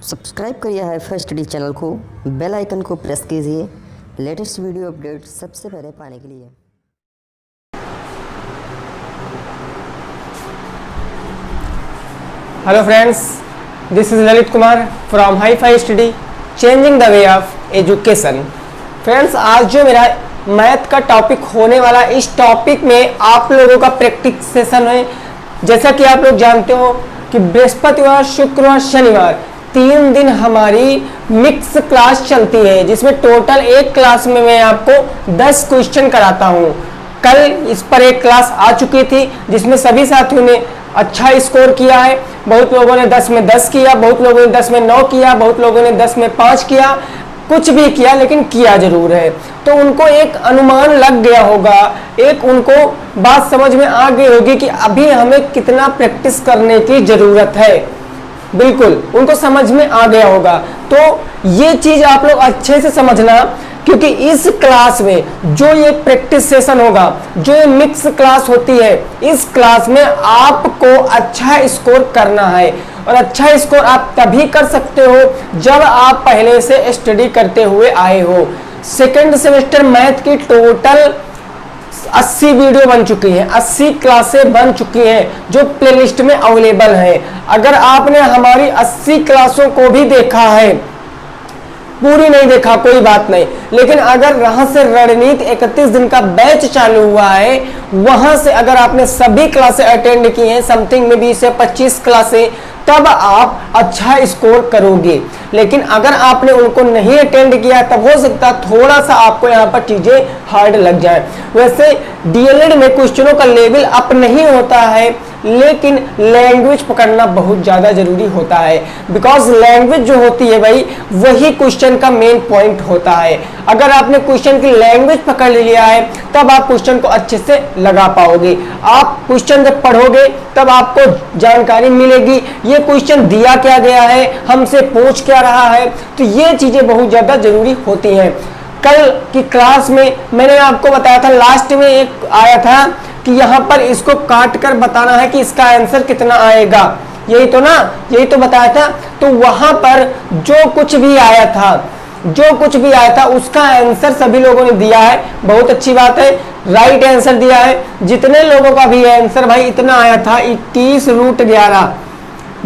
Subscribe करिए HiFi Study channel को, bell icon को प्रेस कीजिए लेटेस्ट वीडियो अपडेट सबसे पहले पाने के लिए। Hello friends, this is Lalit Kumar from HiFi Study changing the way of education. Friends, आज जो मेरा मैथ का टॉपिक होने वाला, इस टॉपिक में आप लोगों का प्रैक्टिस सेशन है। जैसा कि आप लोग जानते हो कि बृहस्पतिवार, शुक्रवार, शनिवार 3 दिन हमारी मिक्स क्लास चलती है, जिसमें टोटल एक क्लास में मैं आपको 10 क्वेश्चन कराता हूं। कल इस पर एक क्लास आ चुकी थी जिसमें सभी साथियों ने अच्छा स्कोर किया है। बहुत लोगों ने 10 में 10 किया, बहुत लोगों ने 10 में 9 किया, बहुत लोगों ने 10 में 5 किया, कुछ भी किया लेकिन किया जरूर है। तो उनको एक अनुमान लग गया होगा, एक उनको बात समझ में आ गई होगी कि अभी हमें कितना प्रैक्टिस करने की जरूरत है। बिल्कुल उनको समझ में आ गया होगा। तो ये चीज आप लोग अच्छे से समझना, क्योंकि इस क्लास में जो ये प्रैक्टिस सेशन होगा, जो ये मिक्स क्लास होती है, इस क्लास में आपको अच्छा स्कोर करना है। और अच्छा स्कोर आप तभी कर सकते हो जब आप पहले से स्टडी करते हुए आए हो। सेकेंड सेमेस्टर मैथ की टोटल 80 वीडियो बन चुकी है, 80 क्लासें बन चुकी हैं जो प्लेलिस्ट में अवेलेबल है। अगर आपने हमारी 80 क्लासों को भी देखा है, पूरी नहीं देखा कोई बात नहीं, लेकिन अगर रहस्य रणनीति 31 दिन का बैच चालू हुआ है, वहां से अगर आपने सभी क्लासें अटेंड की हैं, समथिंग में 20 से 25 क्लासें, तब आप अच्छा स्कोर करोगे। लेकिन अगर आपने उनको नहीं अटेंड किया तब हो सकता थोड़ा सा आपको यहाँ पर चीजें हार्ड लग जाए। वैसे डीएलएड में क्वेश्चनों का लेवल अप नहीं होता है, लेकिन लैंग्वेज पकड़ना बहुत ज्यादा जरूरी होता है। बिकॉज लैंग्वेज जो होती है भाई, वही क्वेश्चन का मेन पॉइंट होता है। अगर आपने क्वेश्चन की लैंग्वेज पकड़ लिया है तब आप क्वेश्चन को अच्छे से लगा पाओगे। आप क्वेश्चन जब पढ़ोगे तब आपको जानकारी मिलेगी ये क्वेश्चन दिया क्या गया है, हमसे पूछ क्या रहा है। तो ये चीजें बहुत ज्यादा जरूरी होती हैं। कल की क्लास में मैंने आपको बताया था, लास्ट में एक आया था कि यहाँ पर इसको काट कर बताना है कि इसका आंसर कितना आएगा, यही तो ना, यही तो बताया था। तो वहां पर जो कुछ भी आया था उसका आंसर सभी लोगों ने दिया है। बहुत अच्छी बात है, राइट आंसर दिया है। जितने लोगों का भी आंसर भाई इतना आया था 21√11,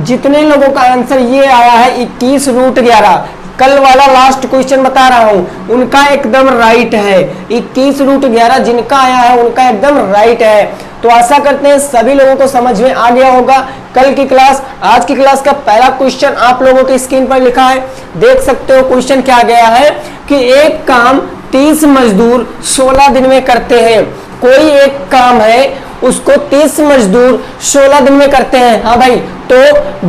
जितने लोगों का आंसर ये आया है 21√11, कल वाला लास्ट क्वेश्चन बता रहा हूं, उनका एकदम राइट है। 21√11 जिनका आया है उनका एकदम राइट है। तो आशा करते हैं सभी लोगों को समझ में आ गया होगा कल की क्लास। आज की क्लास का पहला क्वेश्चन आप लोगों की स्क्रीन पर लिखा है, देख सकते हो। क्वेश्चन क्या गया है कि एक काम 30 मजदूर 16 दिन में करते हैं। कोई एक काम है उसको 30 मजदूर 16 दिन में करते हैं। हाँ भाई, तो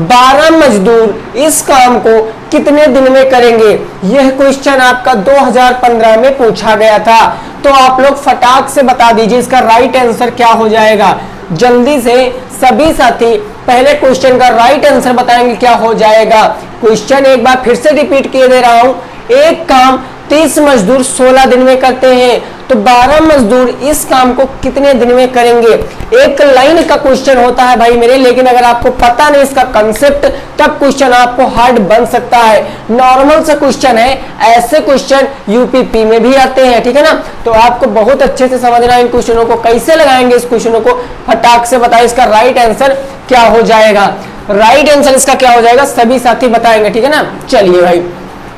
12 मजदूर इस काम को कितने दिन में करेंगे? यह क्वेश्चन आपका 2015 में पूछा गया था। तो आप लोग फटाक से बता दीजिए इसका राइट आंसर क्या हो जाएगा। जल्दी से सभी साथी पहले क्वेश्चन का राइट आंसर बताएंगे क्या हो जाएगा। क्वेश्चन एक बार फिर से रिपीट किए दे रहा हूं, एक काम 30 मजदूर 16 दिन में करते हैं, तो 12 मजदूर इस काम को कितने दिन में करेंगे? एक लाइन का क्वेश्चन होता है भाई मेरे, लेकिन अगर आपको पता नहीं इसका कंसेप्ट तब क्वेश्चन आपको हार्ड बन सकता है। नॉर्मल सा क्वेश्चन है, ऐसे क्वेश्चन यूपीपी में भी आते हैं, ठीक है ना। तो आपको बहुत अच्छे से समझना है इन क्वेश्चनों को, कैसे लगाएंगे इस क्वेश्चनों को, फटाक से बताइए इसका राइट आंसर क्या हो जाएगा। राइट आंसर इसका क्या हो जाएगा सभी साथी बताएंगे, ठीक है ना। चलिए भाई,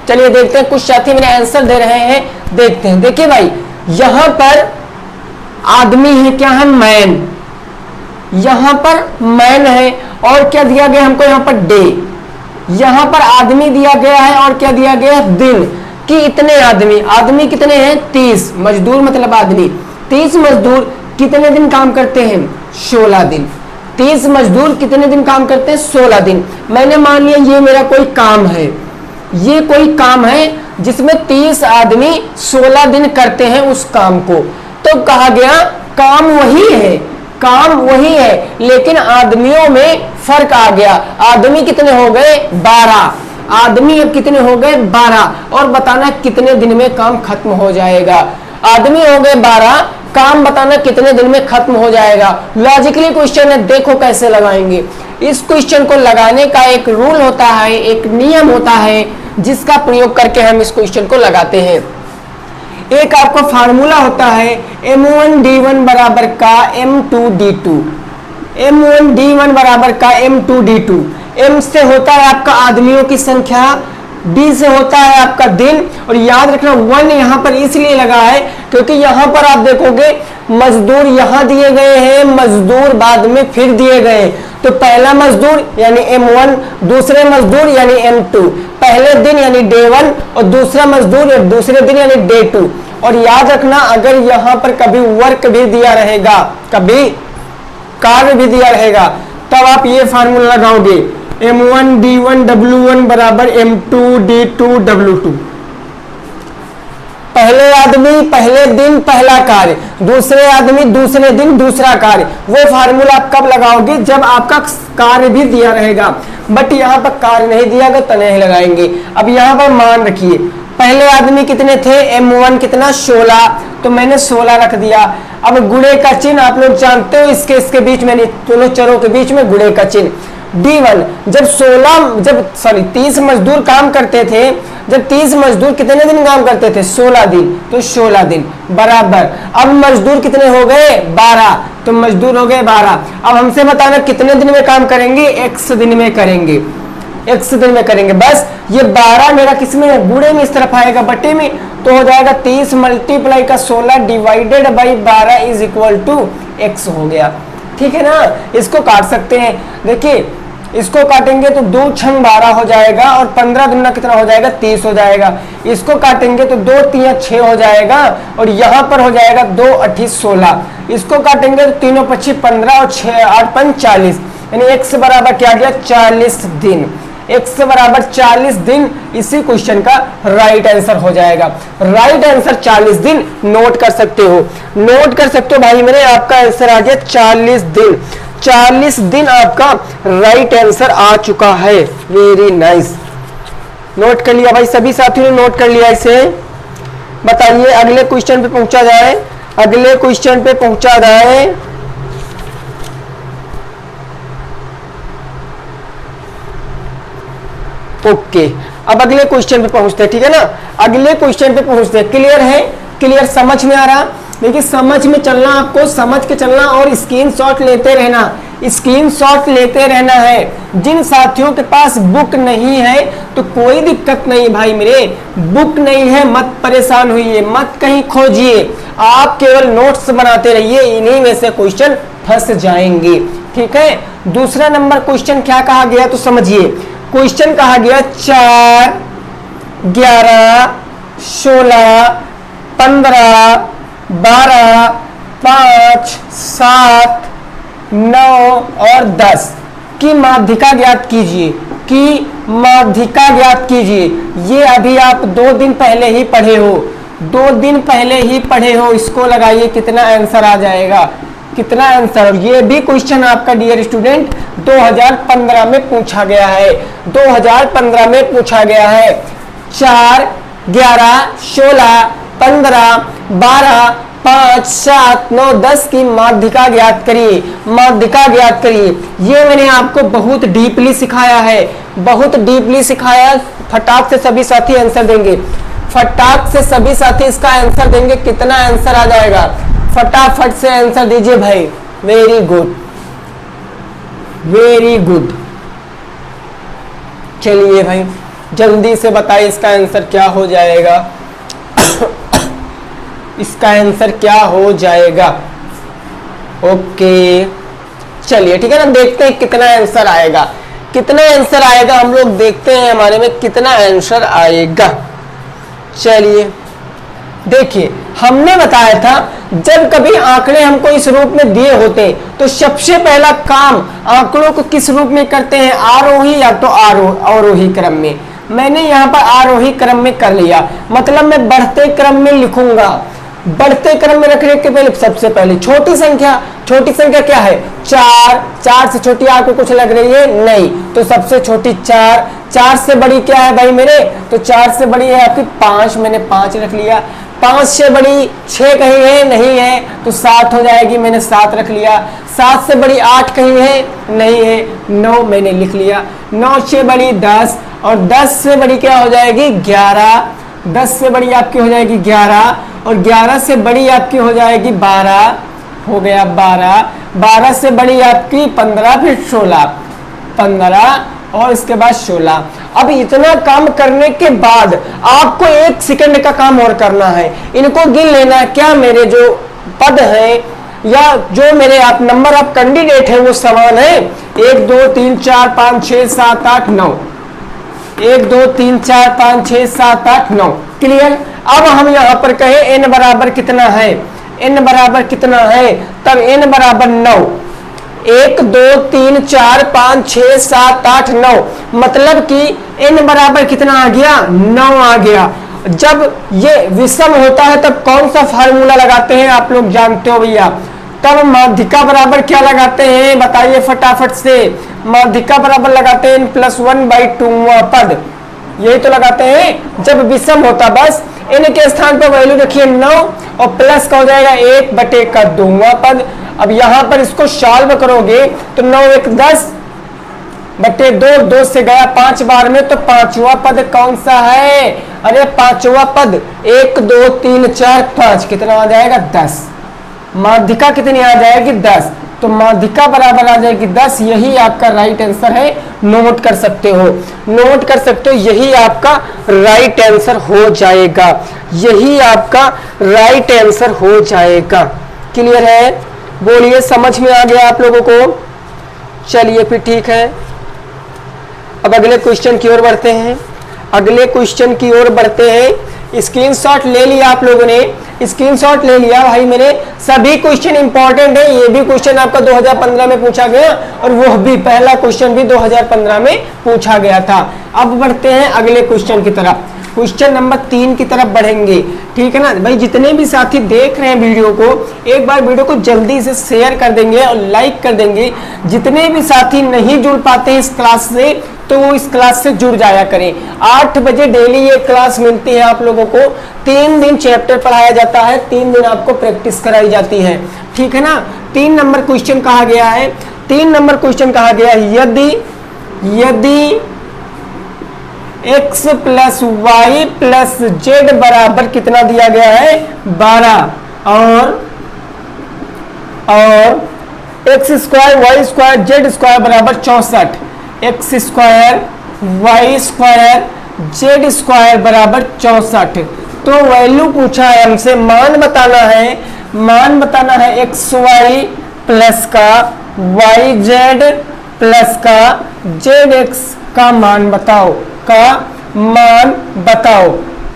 चलिए देखते हैं, कुछ साथी मेरे आंसर दे रहे हैं, देखते हैं। देखिए भाई, यहां पर आदमी है, क्या है? मैन। यहां पर मैन है और क्या दिया गया हमको? यहां पर डे। यहां पर आदमी दिया गया है और क्या दिया गया है? दिन। कि इतने आदमी, आदमी कितने हैं? 30, मजदूर मतलब आदमी। 30 मजदूर कितने दिन काम करते हैं? 16 दिन। 30 मजदूर कितने दिन काम करते हैं? 16 दिन। मैंने मान लिया ये मेरा कोई काम है, ये कोई काम है जिसमें 30 आदमी 16 दिन करते हैं उस काम को। तो कहा गया काम वही है, काम वही है, लेकिन आदमियों में फर्क आ गया। आदमी कितने हो गए? 12। आदमी अब कितने हो गए? 12। और बताना कितने दिन में काम खत्म हो जाएगा। आदमी हो गए 12, काम बताना कितने दिन में खत्म हो जाएगा। लॉजिकली क्वेश्चन है, देखो कैसे लगाएंगे। इस क्वेश्चन को लगाने का एक रूल होता है, एक नियम होता है, जिसका प्रयोग करके हम इस क्वेश्चन को लगाते हैं। एक आपका फार्मूला होता है M1D1 बराबर का M2D2, M1D1 बराबर का M2D2। M से होता है आपका आदमियों की संख्या, D से होता है आपका दिन, और याद रखना 1 यहाँ पर इसलिए लगा है क्योंकि यहाँ पर आप देखोगे मजदूर यहाँ दिए गए हैं, मजदूर बाद में फिर दिए गए। तो पहला मजदूर यानी M1, दूसरे मजदूर यानी M2, पहले दिन यानी Day 1 और दूसरा मजदूर दूसरे दिन यानी Day 2। और याद रखना अगर यहाँ पर कभी वर्क भी दिया रहेगा, कभी कार्य भी दिया रहेगा, तब आप ये फार्मूला लगाओगे M1D1 W1 बराबर M2D2 W2। पहले आदमी पहले दिन पहला कार्य, दूसरे आदमी दूसरे दिन दूसरा कार्य। वो फार्मूला आप कब लगाओगे? जब आपका कार्य भी दिया रहेगा। बट यहाँ पर कार्य नहीं दिया गया तो नहीं लगाएंगे। अब यहाँ पर मान रखिए पहले आदमी कितने थे? M1 कितना? 16, तो मैंने 16 रख दिया। अब गुणे का चिन्ह आप लोग जानते हो, इसके बीच में, दोनों चरों के बीच में गुणे का चिन्ह। D1 जब 30 मजदूर काम करते थे, जब 30 मजदूर कितने दिन काम करते थे? 16 दिन, तो 16 दिन बराबर। अब मजदूर कितने हो गए? 12, तो मजदूर हो गए 12। अब हमसे बताना कितने दिन में काम करेंगे? x दिन में करेंगे, x दिन में करेंगे। बस ये 12 मेरा किसमें है? गुणे में, इस तरफ आएगा बटे में, तो हो जाएगा 30 मल्टीप्लाई का 16 divided by 12 is equal to x हो गया। ठीक है ना? इसको काट सकते हैं। देखिए इसको काटेंगे तो 2 छंग 12 हो जाएगा, और 15 दूना कितना हो जाएगा? 30 हो जाएगा। इसको काटेंगे तो 2 3 6 हो जाएगा, और यहाँ पर हो जाएगा 2 8 16। इसको काटेंगे तो 3 5 15 और 6 8 5 40, यानी x बराबर क्या गया? 40 दिन। x बराबर 40 दिन इसी क्वेश्चन का राइट आंसर हो जाएगा। राइट आंसर 40 दिन नोट कर सकते हो, नोट कर सकते हो भाई मेरे। आपका आंसर आ गया 40 दिन। 40 दिन आपका राइट आंसर आ चुका है। वेरी नाइस, नोट कर लिया भाई, सभी साथियों ने नोट कर लिया इसे। बताइए अगले क्वेश्चन पे पहुंचा जाए, अगले क्वेश्चन पे पहुंचा जाए। ओके, अब अगले क्वेश्चन पे पहुंचते हैं। ठीक है ना? अगले क्वेश्चन पे पहुंचते हैं। क्लियर है? क्लियर, समझ में आ रहा? देखिए समझ में चलना, आपको समझ के चलना और स्क्रीनशॉट लेते रहना, स्क्रीनशॉट लेते रहना है। जिन साथियों के पास बुक नहीं है तो कोई दिक्कत नहीं भाई मेरे, बुक नहीं है मत परेशान होइए, मत कहीं खोजिए, आप केवल नोट्स बनाते रहिए, इन्हीं में से क्वेश्चन फंस जाएंगे। ठीक है? दूसरा नंबर क्वेश्चन क्या कहा गया तो समझिए। क्वेश्चन कहा गया 4 11 16 15 12 5 7 9 और 10 की माध्यिका ज्ञात कीजिए, की माध्यिका ज्ञात कीजिए। ये अभी आप 2 दिन पहले ही पढ़े हो, 2 दिन पहले ही पढ़े हो। इसको लगाइए कितना आंसर आ जाएगा, कितना आंसर। ये भी क्वेश्चन आपका डियर स्टूडेंट 2015 में पूछा गया है, 2015 में पूछा गया है। 4 11 16 15 12 5 7 9 10 की माध्यिका ज्ञात करिए, माध्यिका ज्ञात करिए। ये मैंने आपको बहुत डीपली सिखाया है, बहुत डीपली सिखाया। फटाक से सभी साथी आंसर देंगे, फटाक से सभी साथी इसका आंसर देंगे। कितना आंसर आ जाएगा? फटाफट से आंसर दीजिए भाई। Very good, very good. चलिए भाई जल्दी से बताइए इसका आंसर क्या हो जाएगा। इसका आंसर क्या हो जाएगा? ओके चलिए ठीक है ना, देखते हैं कितना आंसर आएगा, कितना आंसर आएगा हम लोग देखते हैं हमारे में कितना आंसर आएगा। चलिए देखिए, हमने बताया था जब कभी आंकड़े हमको इस रूप में दिए होते तो सबसे पहला काम आंकड़ों को किस रूप में करते हैं? आरोही या तो अवरोही क्रम में। मैंने यहाँ पर आरोही क्रम में कर लिया, मतलब मैं बढ़ते क्रम में लिखूंगा। बढ़ते क्रम में रखने के पहले सबसे पहले छोटी संख्या, छोटी संख्या क्या है? 4, 4 से छोटी आपको कुछ लग रही है? नहीं, तो सबसे छोटी 4, 4 से बड़ी क्या है भाई मेरे? तो 4 से बड़ी है आपकी 5, मैंने 5 रख लिया। 5 से बड़ी 6 कहीं है, नहीं है, तो 7 हो जाएगी, मैंने 7 रख लिया। 7 से बड़ी 8 कहीं है, नहीं है, 9 मैंने लिख लिया। 9 से बड़ी 10 और 10 से बड़ी क्या हो जाएगी 11। 10 से बड़ी आपकी हो जाएगी 11 और 11 से बड़ी आपकी हो जाएगी 12, हो गया 12। 12 से बड़ी आपकी 15, फिर 16, 15 और इसके बाद 16। अब इतना काम करने के बाद आपको 1 सेकंड का काम और करना है। इनको गिन लेना है, क्या मेरे जो पद हैं या जो मेरे आप नंबर ऑफ कैंडिडेट है वो समान है। 1 2 3 4 5 6 7 8 9, 1 2 3 4 5 6 7 8 9। क्लियर। अब हम यहाँ पर कहे n बराबर कितना है, n बराबर कितना है, तब n बराबर 9। 1 2 3 4 5 6 7 8 9, मतलब कि n बराबर कितना आ गया 9 आ गया। जब ये विषम होता है तब कौन सा फार्मूला लगाते हैं आप लोग जानते हो भैया। तब माध्यिका बराबर क्या लगाते हैं बताइए फटाफट से। माध्यिका बराबर लगाते हैं n+1/2 पद, यही तो लगाते हैं जब विषम होता। बस n के स्थान पर वैल्यू रखिए 9 और प्लस का हो जाएगा 1/2 पद। अब यहां पर इसको सॉल्व करोगे तो 9 1 10/2, 2 से गया 5 बार में, तो 5वां पद कौन सा है, अरे 5वां पद। 1 2 3 4 5 कितना आ जाएगा 10। माध्यिका कितनी आ जाएगी 10, तो माध्यिका बराबर आ जाएगी 10। यही आपका राइट आंसर है, नोट कर सकते हो, नोट कर सकते हो, यही आपका राइट आंसर हो जाएगा, यही आपका राइट आंसर हो जाएगा। क्लियर है, बोलिए समझ में आ गया आप लोगों को। चलिए फिर ठीक है, अब अगले क्वेश्चन की ओर बढ़ते हैं। अगले क्वेश्चन की ओर बढ़ते हैं। स्क्रीनशॉट ले लिया आप लोगों ने, स्क्रीनशॉट ले लिया भाई मेरे। सभी क्वेश्चन इंपॉर्टेंट है, ये भी क्वेश्चन आपका 2015 में पूछा गया और वो भी पहला क्वेश्चन भी 2015 में पूछा गया था। अब बढ़ते हैं अगले क्वेश्चन की तरफ, क्वेश्चन नंबर 3 की तरफ बढ़ेंगे। ठीक है ना भाई, जितने भी साथी देख रहे हैं वीडियो को, एक बार वीडियो को जल्दी से शेयर कर देंगे और लाइक कर देंगे। जितने भी साथी नहीं जुड़ पाते हैं इस क्लास से, तो वो इस क्लास से जुड़ जाया करें। 8 बजे डेली ये क्लास मिलती है आप लोगों को। 3 दिन चैप्टर पढ़ाया जाता है, 3 दिन आपको प्रैक्टिस कराई जाती है। ठीक है ना। 3 नंबर क्वेश्चन कहा गया है, 3 नंबर क्वेश्चन कहा गया है, यदि x + y + z बराबर कितना दिया गया है 12 और x² y² z² बराबर 64, x² y² z² बराबर 64। तो वैल्यू पूछा है हमसे, मान बताना है, मान बताना है xy प्लस का yz प्लस का zx का मान बताओ, का मान बताओ।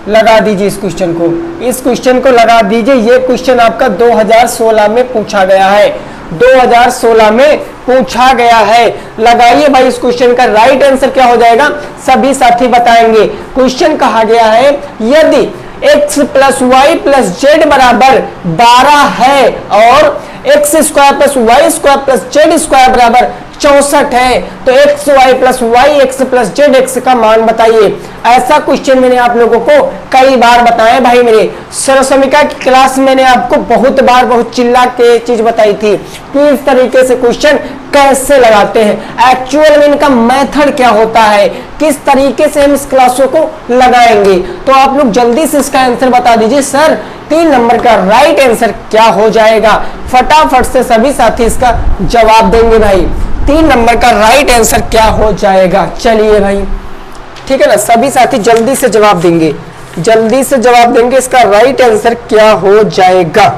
लगा दीजिए इस क्वेश्चन को, इस क्वेश्चन को लगा दीजिए। ये क्वेश्चन आपका 2016 में पूछा गया है, 2016 में पूछा गया है। लगाइए भाई इस क्वेश्चन का राइट आंसर क्या हो जाएगा, सभी साथी बताएंगे। क्वेश्चन कहा गया है, यदि x + y + z बराबर 12 है और x² + y² + z² बराबर 64 है, तो xy + y x + zx का मान बताइए। ऐसा क्वेश्चन मैंने आप लोगों को कई बार बताया भाई मेरे। सरसमिका की क्लास मैंने आपको बहुत बार बहुत चिल्ला के चीज बताई थी कि इस तरीके से क्वेश्चन कैसे लगाते हैं, एक्चुअल में इनका मेथड क्या होता है, किस तरीके से हम इस क्लासों को लगाएंगे। तो आप लोग जल्दी से इसका आंसर बता दीजिए। सर 3 नंबर का राइट आंसर क्या हो जाएगा, फटाफट से सभी साथी इसका जवाब देंगे भाई। 3 नंबर का राइट आंसर क्या हो जाएगा। चलिए भाई ठीक है ना, सभी साथी जल्दी से जवाब देंगे, जल्दी से जवाब देंगे, इसका राइट आंसर क्या हो जाएगा।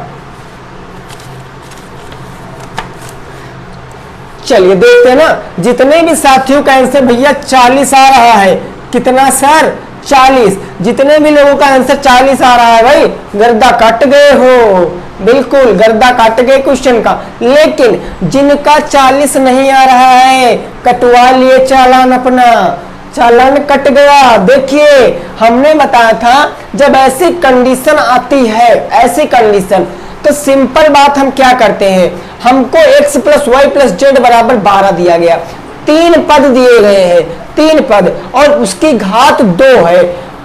चलिए देखते हैं ना, जितने भी साथियों का आंसर भैया 40 आ रहा है। कितना सर 40, जितने भी लोगों का आंसर 40 आ रहा है भाई गर्दा काट गए हो, बिल्कुल गर्दा काट गए क्वेश्चन का। लेकिन जिनका 40 नहीं आ रहा है कटवा लिए चालान अपना, चालान कट गया। देखिए हमने बताया था जब ऐसी कंडीशन आती है, ऐसी कंडीशन, तो सिंपल बात हम क्या करते हैं, हमको x + y + z बराबर 12 दिया गया, 3 पद दिए गए हैं, 3 पद और उसकी घात 2 है।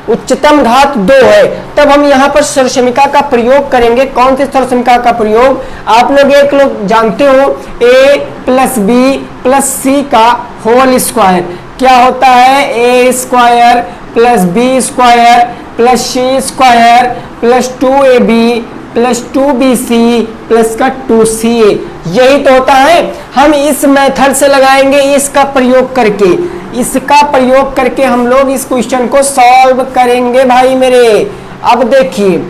उच्चतम घात 2 है, तब हम यहाँ पर सर्वसमीका का प्रयोग करेंगे। कौन सी सर्वसमीका का प्रयोग? आप लोग एक लोग जानते हो, a plus B plus C का होल स्क्वायर क्या होता है? A square plus B square plus C square plus 2ab plus 2bc plus का 2ca, यही तो होता है। हम इस मेथड से लगाएंगे, इसका प्रयोग करके, इसका प्रयोग करके हम लोग इस क्वेश्चन को सॉल्व करेंगे भाई मेरे। अब देखिए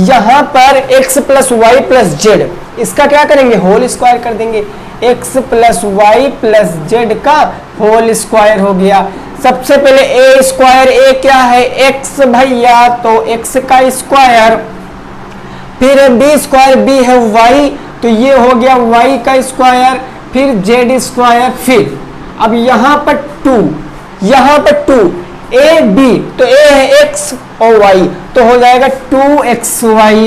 यहां पर x plus Y plus Z, इसका क्या करेंगे? होल स्क्वायर कर देंगे। x plus Y plus Z का होल स्क्वायर हो गया। सबसे पहले ए स्क्वायर, ए क्या है? x भैया, तो x का स्क्वायर, फिर बी स्क्वायर, बी है y, तो ये हो गया y का स्क्वायर, फिर जेड स्क्वायर, फिर अब यहां पर 2, यहां पर 2 ए बी, तो ए है x और y, तो हो जाएगा 2xy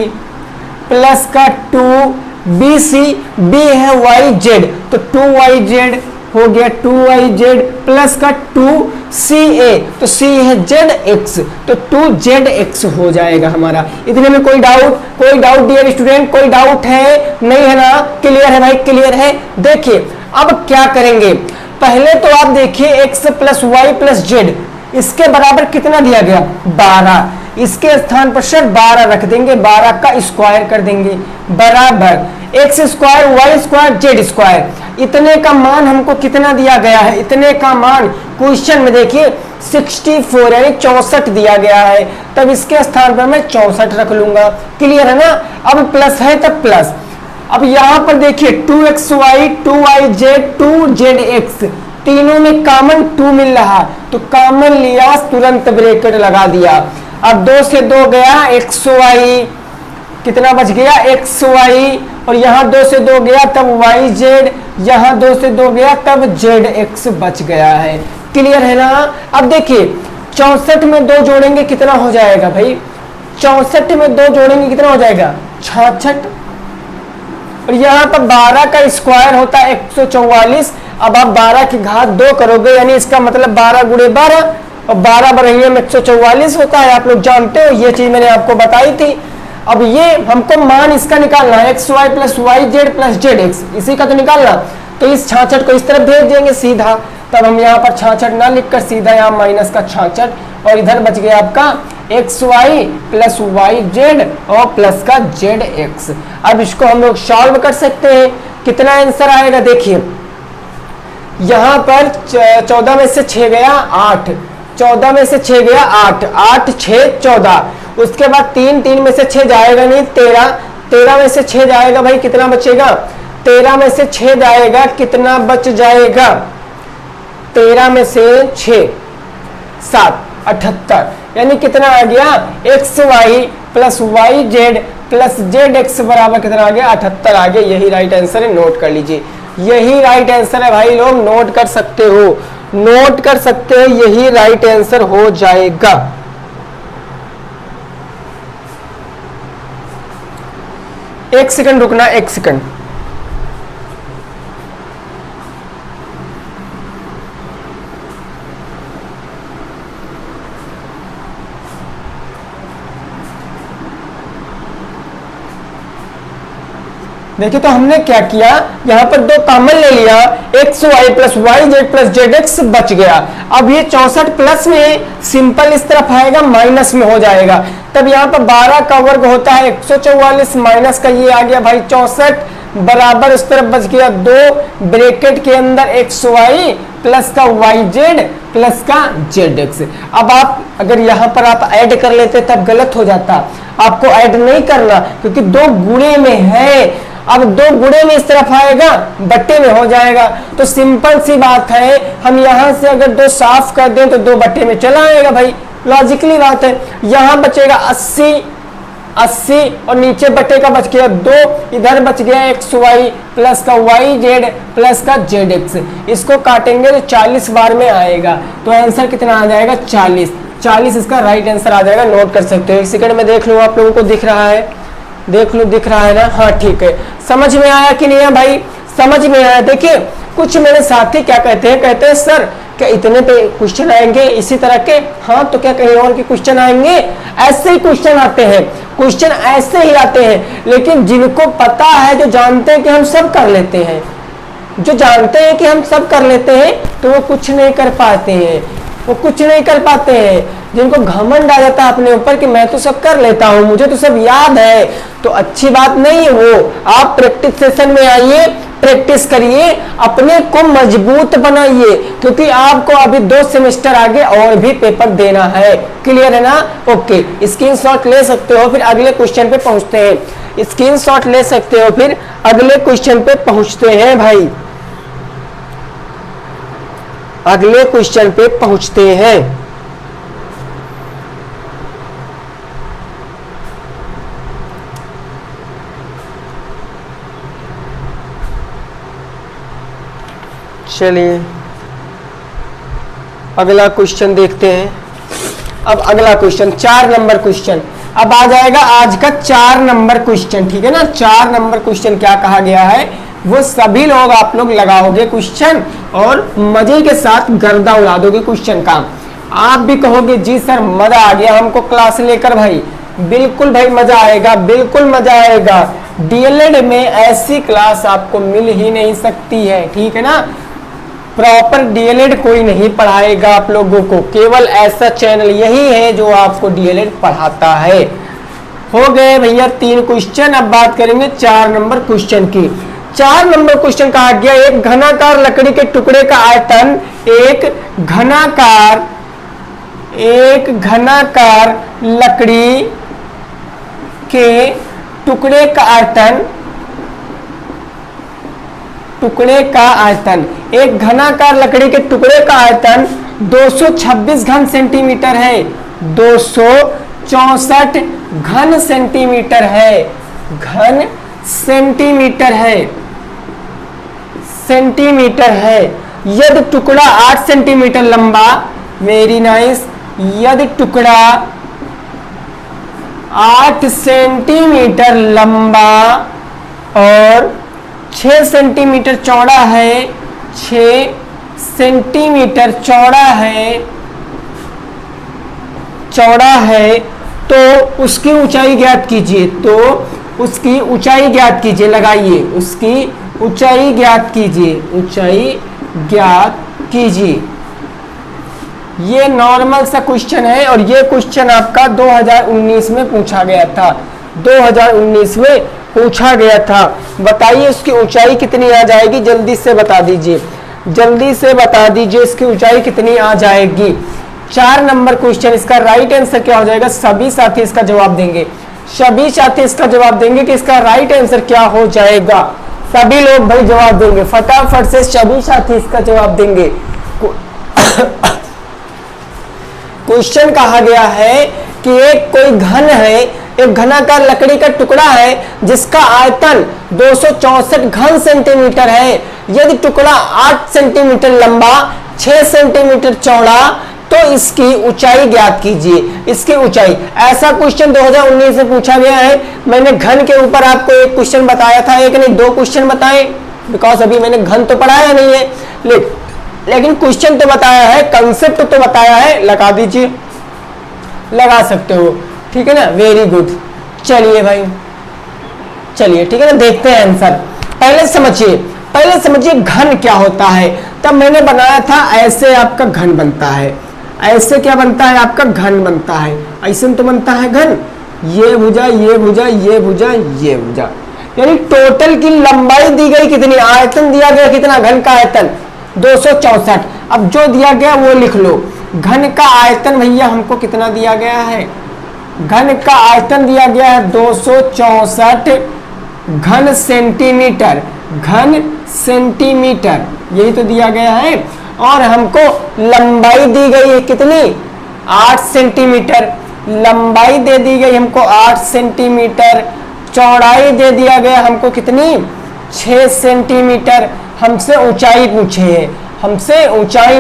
प्लस का 2bc, b है yz, तो 2yz हो गया 2yz प्लस का 2ca, तो c है zx, तो 2zx हो जाएगा हमारा। इतने में कोई डाउट डियर स्टूडेंट? कोई डाउट है? नहीं है ना? क्लियर है भाई? क्लियर है। देखिए अब क्या करेंगे, पहले तो आप देखिए x plus Y plus Z, इसके बराबर कितना दिया गया? 12, इसके स्थान पर सर 12 रख देंगे, 12 का स्क्वायर कर देंगे, बराबर X square Y square Z square. इतने का मान हमको कितना दिया गया है? इतने का मान क्वेश्चन में देखिए 64 यानी 64 दिया गया है, तब इसके स्थान पर मैं 64 रख लूंगा। क्लियर है ना? अब प्लस है तब प्लस। अब यहां पर देखिए 2xy 2yz 2zx, तीनों में कॉमन 2 मिल रहा, तो कॉमन लिया, तुरंत ब्रैकेट लगा दिया। अब 2 से 2 गया xy, कितना बच गया? xy, और यहाँ 2 से 2 गया तब yz, यहाँ 2 से 2 गया तब zx बच गया है। क्लियर है ना? अब देखिए 64 में 2 जोड़ेंगे कितना हो जाएगा भाई? 64 में 2 जोड़ेंगे कितना हो जाएगा? 66, और यहाँ पर 12 का स्क्वायर होता है 144। अब आप 12 की घात 2 करोगे, यानी इसका मतलब 12 गुणे 12, और 12 बढ़ेंगे में 144 होता है। आप लोग जानते हो, ये चीज मैंने आपको बताई थी। अब ये हमको मान इसका निकालना है, X Y plus Y Z plus Z X, इसी का तो निकालना। तो इस 66 को इस तरफ भेज देंगे सीधा, तब हम यहाँ पर 66 ना लिखकर सीधा यहाँ माइनस का 66, और इधर बच गया आपका X Y plus Y Z और प्लस का जेड एक्स। अब इसको हम लोग सॉल्व कर सकते हैं। कितना आंसर आएगा? देखिए यहाँ पर 14 में से 6 गया 8, 14 में से 6 गया 8, 8 6 14, उसके बाद 3 में से 6 जाएगा नहीं, 13 में से 6 जाएगा भाई, कितना बचेगा? 13 में से 6 जाएगा, कितना बच जाएगा? 13 में से 6 7 78, यानी कितना आ गया? X Y plus Y Z plus Z X बराबर कितना आ गया? 78 आ गया। यही राइट आंसर है, नोट कर लीजिए। यही राइट आंसर है भाई, लोग नोट कर सकते हो, नोट कर सकते हो, यही राइट आंसर हो जाएगा। एक सेकंड रुकना, एक सेकंड। देखिए तो हमने क्या किया, यहां पर 2 कॉमन ले लिया, X Y plus Y Z plus Z X बच गया। अब ये 64 प्लस में सिंपल इस तरफ आएगा, माइनस में हो जाएगा, तब यहाँ पर 12 का वर्ग होता है 144, माइनस का ये आ गया भाई 64, बराबर उस तरफ बच गया 2, ब्रैकेट के अंदर एक्स वाई प्लस का वाई जेड प्लस का जेड एक्स। अब आप अगर यहाँ पर आप ऐड कर लेते तब गलत हो जाता, आपको ऐड नहीं करना क्योंकि 2 गुणे में है। अब 2 गुणे में इस तरफ आएगा, बट्टे में हो जाएगा, तो सिंपल सी बात है, हम यहां से अगर 2 साफ कर दें तो 2 बट्टे में चला आएगा भाई, लॉजिकली बात है। यहां बचेगा 80 और नीचे बट्टे का बच गया 2, इधर बच गया एक्स वाई प्लस का वाई जेड प्लस का जेड एक्स। इसको काटेंगे तो 40 बार में आएगा, तो आंसर कितना आ जाएगा? 40 इसका राइट आंसर आ जाएगा। नोट कर सकते हो, एक सेकंड में देख लो, आप लोगों को दिख रहा है, देख लो, दिख रहा है ना? हाँ ठीक है। समझ में आया कि नहीं है भाई? समझ में आया। देखिए कुछ मेरे साथी क्या कहते हैं, कहते हैं सर क्या इतने पे क्वेश्चन आएंगे इसी तरह के? हाँ, तो क्या कहीं और के क्वेश्चन आएंगे? ऐसे ही क्वेश्चन आते हैं, क्वेश्चन ऐसे ही आते हैं। लेकिन जिनको पता है, जो जानते हैं कि हम सब कर लेते हैं, जो जानते हैं कि हम सब कर लेते हैं, तो वो कुछ नहीं कर पाते हैं, वो कुछ नहीं कर पाते हैं। जिनको घमंड आ जाता है अपने ऊपर कि मैं तो सब कर लेता हूं, मुझे तो सब याद है, तो अच्छी बात नहीं है वो। आप प्रैक्टिस सेशन में आइए, प्रैक्टिस करिए, अपने को मजबूत बनाइए, क्योंकि आपको अभी 2 सेमेस्टर आगे और भी पेपर देना है। क्लियर है ना? ओके, स्क्रीनशॉट ले सकते हो, फिर अगले क्वेश्चन पे पहुंचते हैं। स्क्रीनशॉट ले सकते हो, फिर अगले क्वेश्चन पे पहुंचते हैं भाई, अगले क्वेश्चन पे पहुंचते हैं। चलिए अगला क्वेश्चन देखते हैं। अब अगला क्वेश्चन 4 नंबर क्वेश्चन अब आ जाएगा, आज का 4 नंबर क्वेश्चन। ठीक है ना? 4 नंबर क्वेश्चन क्या कहा गया है, वो सभी लोग आप लोग लगाओगे क्वेश्चन और मजे के साथ गर्दा उड़ा दोगे क्वेश्चन का। आप भी कहोगे जी सर मजा आ गया हमको क्लास लेकर। भाई बिल्कुल भाई मजा आएगा, बिल्कुल मजा आएगा। डीएलएड में ऐसी क्लास आपको मिल ही नहीं सकती है। ठीक है ना? प्रॉपर डीएलएड कोई नहीं पढ़ाएगा आप लोगों को, केवल ऐसा चैनल यही है जो आपको डीएलएड पढ़ाता है। हो गए भैया 3 क्वेश्चन। अब बात करेंगे 4 नंबर क्वेश्चन की। 4 नंबर क्वेश्चन कहा गया, एक घनाकार लकड़ी के टुकड़े का आयतन, एक घनाकार लकड़ी के टुकड़े का आयतन, एक घनाकार लकड़ी के टुकड़े का आयतन 226 घन सेंटीमीटर है, 264 घन सेंटीमीटर है, घन सेंटीमीटर है। यदि टुकड़ा 8 सेंटीमीटर लंबा, वेरी नाइस, यदि टुकड़ा 8 सेंटीमीटर लंबा और 6 सेंटीमीटर चौड़ा है, 6 सेंटीमीटर चौड़ा है, तो उसकी ऊंचाई ज्ञात कीजिए। तो उसकी ऊंचाई ज्ञात कीजिए, लगाइए, उसकी ऊंचाई ज्ञात कीजिए। ये नॉर्मल सा क्वेश्चन है और ये क्वेश्चन आपका 2019 में पूछा गया था, 2019 में पूछा गया था। बताइए उसकी ऊंचाई कितनी आ जाएगी, जल्दी से बता दीजिए, जल्दी से बता दीजिए इसकी ऊंचाई कितनी आ जाएगी। 4 नंबर क्वेश्चन, इसका राइट आंसर क्या हो जाएगा? सभी साथी इसका जवाब देंगे, सभी साथी इसका जवाब देंगे कि इसका राइट आंसर क्या हो जाएगा। सभी लोग भाई जवाब देंगे, फटाफट से सभी साथी इसका जवाब देंगे। क्वेश्चन कहा गया है कि एक कोई घन है, एक घनाकार लकड़ी का टुकड़ा है जिसका आयतन 264 घन सेंटीमीटर है। यदि टुकड़ा 8 सेंटीमीटर लंबा, 6 सेंटीमीटर चौड़ा, तो इसकी ऊंचाई ज्ञात कीजिए। इसकी ऊंचाई, ऐसा क्वेश्चन 2019 में पूछा गया है। मैंने घन के ऊपर आपको एक क्वेश्चन बताया था, एक नहीं 2 क्वेश्चन बताए, बिकॉज अभी मैंने घन तो पढ़ाया नहीं है, लेकिन क्वेश्चन तो बताया है, कंसेप्ट तो बताया है। लगा दीजिए, लगा सकते हो। ठीक है ना? Very good. चलिए भाई, चलिए ठीक है ना, देखते हैं आंसर। पहले समझिए घन क्या होता है। तब मैंने बनाया था ऐसे आपका घन बनता है, ऐसे क्या बनता है आपका घन बनता है, ऐसे तो बनता है घन, ये भुजा, ये भुजा, ये भुजा, ये भुजा, यानी टोटल की लंबाई दी गई कितनी, आयतन दिया गया कितना, घन का आयतन 264। अब जो दिया गया वो लिख लो। घन का आयतन भैया हमको कितना दिया गया है, घन का आयतन दिया गया है 264 घन सेंटीमीटर, यही तो दिया गया है। और हमको लंबाई दी गई है कितनी, 8 सेंटीमीटर, लंबाई दे दी गई हमको 8 सेंटीमीटर, चौड़ाई दे दिया गया हमको कितनी, 6 सेंटीमीटर। हमसे ऊंचाई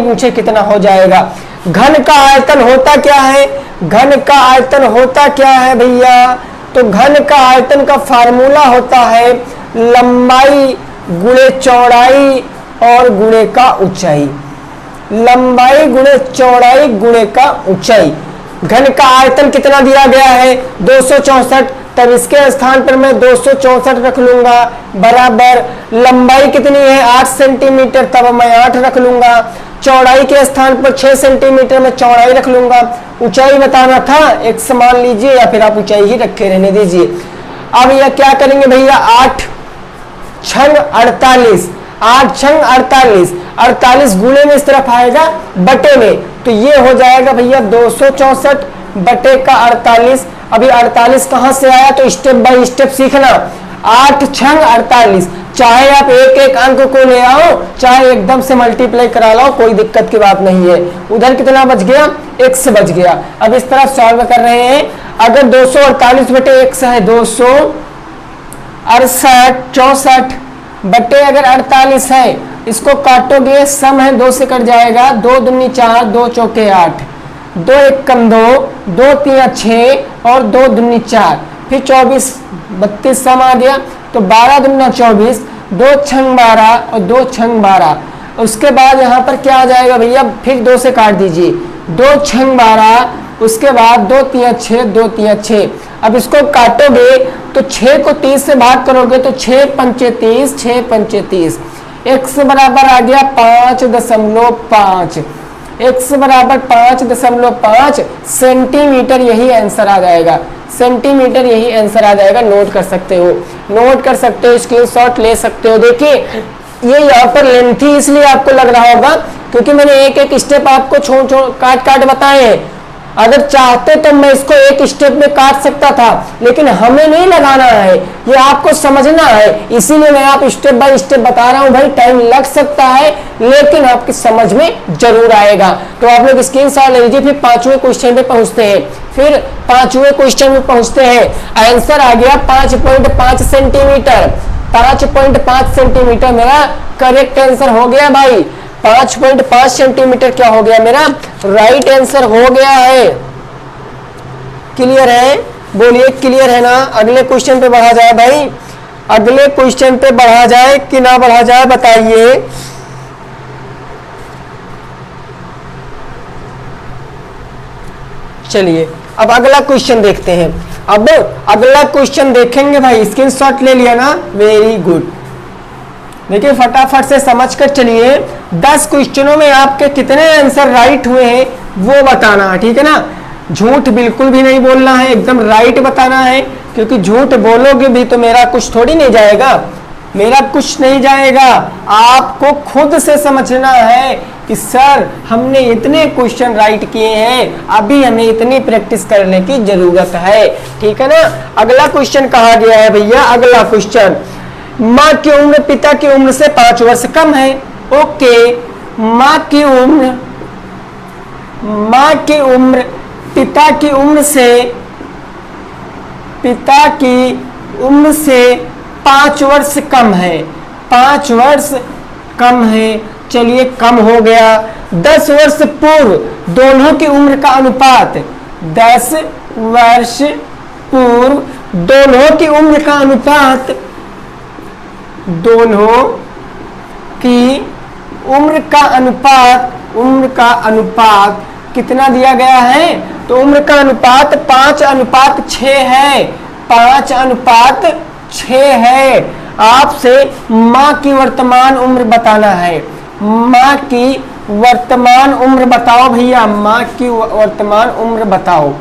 पूछे कितना हो जाएगा। घन का आयतन होता क्या है, घन का आयतन होता क्या है भैया, तो घन का आयतन का फार्मूला होता है लंबाई गुणे चौड़ाई और गुणे का ऊंचाई। लंबाई गुणे चौड़ाई गुणे का ऊंचाई। घन का आयतन कितना दिया गया है 264, तब इसके स्थान पर मैं 264 रख लूंगा, बराबर लंबाई कितनी है 8 सेंटीमीटर, तब मैं 8 रख लूंगा। चौड़ाई के स्थान पर 6 सेंटीमीटर में चौड़ाई रख लूंगा। ऊंचाई बताना था, x मान लीजिए या फिर आप ऊंचाई ही रखे रहने दीजिए। अब यह क्या करेंगे भैया, 8 छंग 48, 8 छंग 48, 48 गुणे में इस तरफ आएगा बटे में, तो ये हो जाएगा भैया 264 बटे का 48। अभी 48 कहां से आया, तो स्टेप बाय स्टेप सीखना। 8 छंग 48, चाहे आप एक एक अंक को ले आओ, चाहे एकदम से मल्टीप्लाई करा लो, कोई दिक्कत की बात नहीं है। उधर कितना बच गया, x बच गया। अब इस तरफ सॉल्व कर रहे हैं। अगर 248 बटे x है 268 64 बटे अगर 48 है, इसको काटोगे, सम है 2 से कट जाएगा, 2 दूनी 4, 2 चौके 8, 2 एक कम 2, 2 3 6 और 2 दूनी 4, फिर 24 32 सम आ गया, तो 12 दूना 24, 2 छंग 12 और 2 छंग 12। उसके बाद यहाँ पर क्या आ जाएगा भैया, फिर 2 से काट दीजिए, 2 छंग 12, उसके बाद 2 3 6, 2 3 6। अब इसको काटोगे तो 6 को 30 से भाग करोगे तो 6 पंचे 30, 6 पंचे 30, x बराबर आ गया 5.5, x बराबर 5.5 सेंटीमीटर, यही आंसर आ जाएगा, सेंटीमीटर यही आंसर आ जाएगा। नोट कर सकते हो, नोट कर सकते हो, स्क्रीनशॉट ले सकते हो। देखिए ये यहाँ पर लेंथी इसलिए आपको लग रहा होगा क्योंकि मैंने एक एक स्टेप आपको छोड़ छोड़ काट काट बताए हैं। अगर चाहते तो मैं इसको एक स्टेप में काट सकता था, लेकिन हमें नहीं लगाना है, ये आपको समझना है, इसीलिए मैं आप स्टेप बाय स्टेप बता रहा हूं। भाई टाइम लग सकता है लेकिन आपकी समझ में जरूर आएगा। तो आप लोग स्क्रीनशॉट ले लीजिए। फिर 5वें क्वेश्चन पे पहुंचते हैं, फिर 5वें क्वेश्चन में पहुंचते हैं। आंसर आ गया 5.5 सेंटीमीटर, 5.5 सेंटीमीटर मेरा करेक्ट आंसर हो गया भाई। 5.5 सेंटीमीटर क्या हो गया, मेरा राइट आंसर हो गया है। क्लियर है, बोलिए क्लियर है ना। अगले क्वेश्चन पे बढ़ा जाए भाई, अगले क्वेश्चन पे बढ़ा जाए कि ना बढ़ा जाए बताइए। चलिए अब अगला क्वेश्चन देखते हैं। अब अगला क्वेश्चन देखेंगे भाई, स्क्रीनशॉट ले लिया ना, वेरी गुड। देखिए फटाफट से समझ कर चलिए, 10 क्वेश्चनों में आपके कितने आंसर राइट हुए हैं वो बताना है, ठीक है ना। झूठ बिल्कुल भी नहीं बोलना है, एकदम राइट बताना है, क्योंकि झूठ बोलोगे भी तो मेरा कुछ थोड़ी नहीं जाएगा, मेरा कुछ नहीं जाएगा। आपको खुद से समझना है कि सर हमने इतने क्वेश्चन राइट किए हैं, अभी हमें इतनी प्रैक्टिस करने की जरूरत है, ठीक है ना। अगला क्वेश्चन कहा गया है भैया, अगला क्वेश्चन, माँ की उम्र पिता की उम्र से 5 वर्ष कम है। ओके, माँ की उम्र पिता की उम्र से 5 वर्ष कम है, 5 वर्ष कम है। चलिए कम हो गया। 10 वर्ष पूर्व दोनों की उम्र का अनुपात, 10 वर्ष पूर्व दोनों की उम्र का अनुपात, दोनों की उम्र का अनुपात कितना दिया गया है, तो उम्र का अनुपात 5:6 है, 5:6 है। आपसे माँ की वर्तमान उम्र बताना है, माँ की वर्तमान उम्र बताओ भैया, माँ की वर्तमान उम्र बताओ।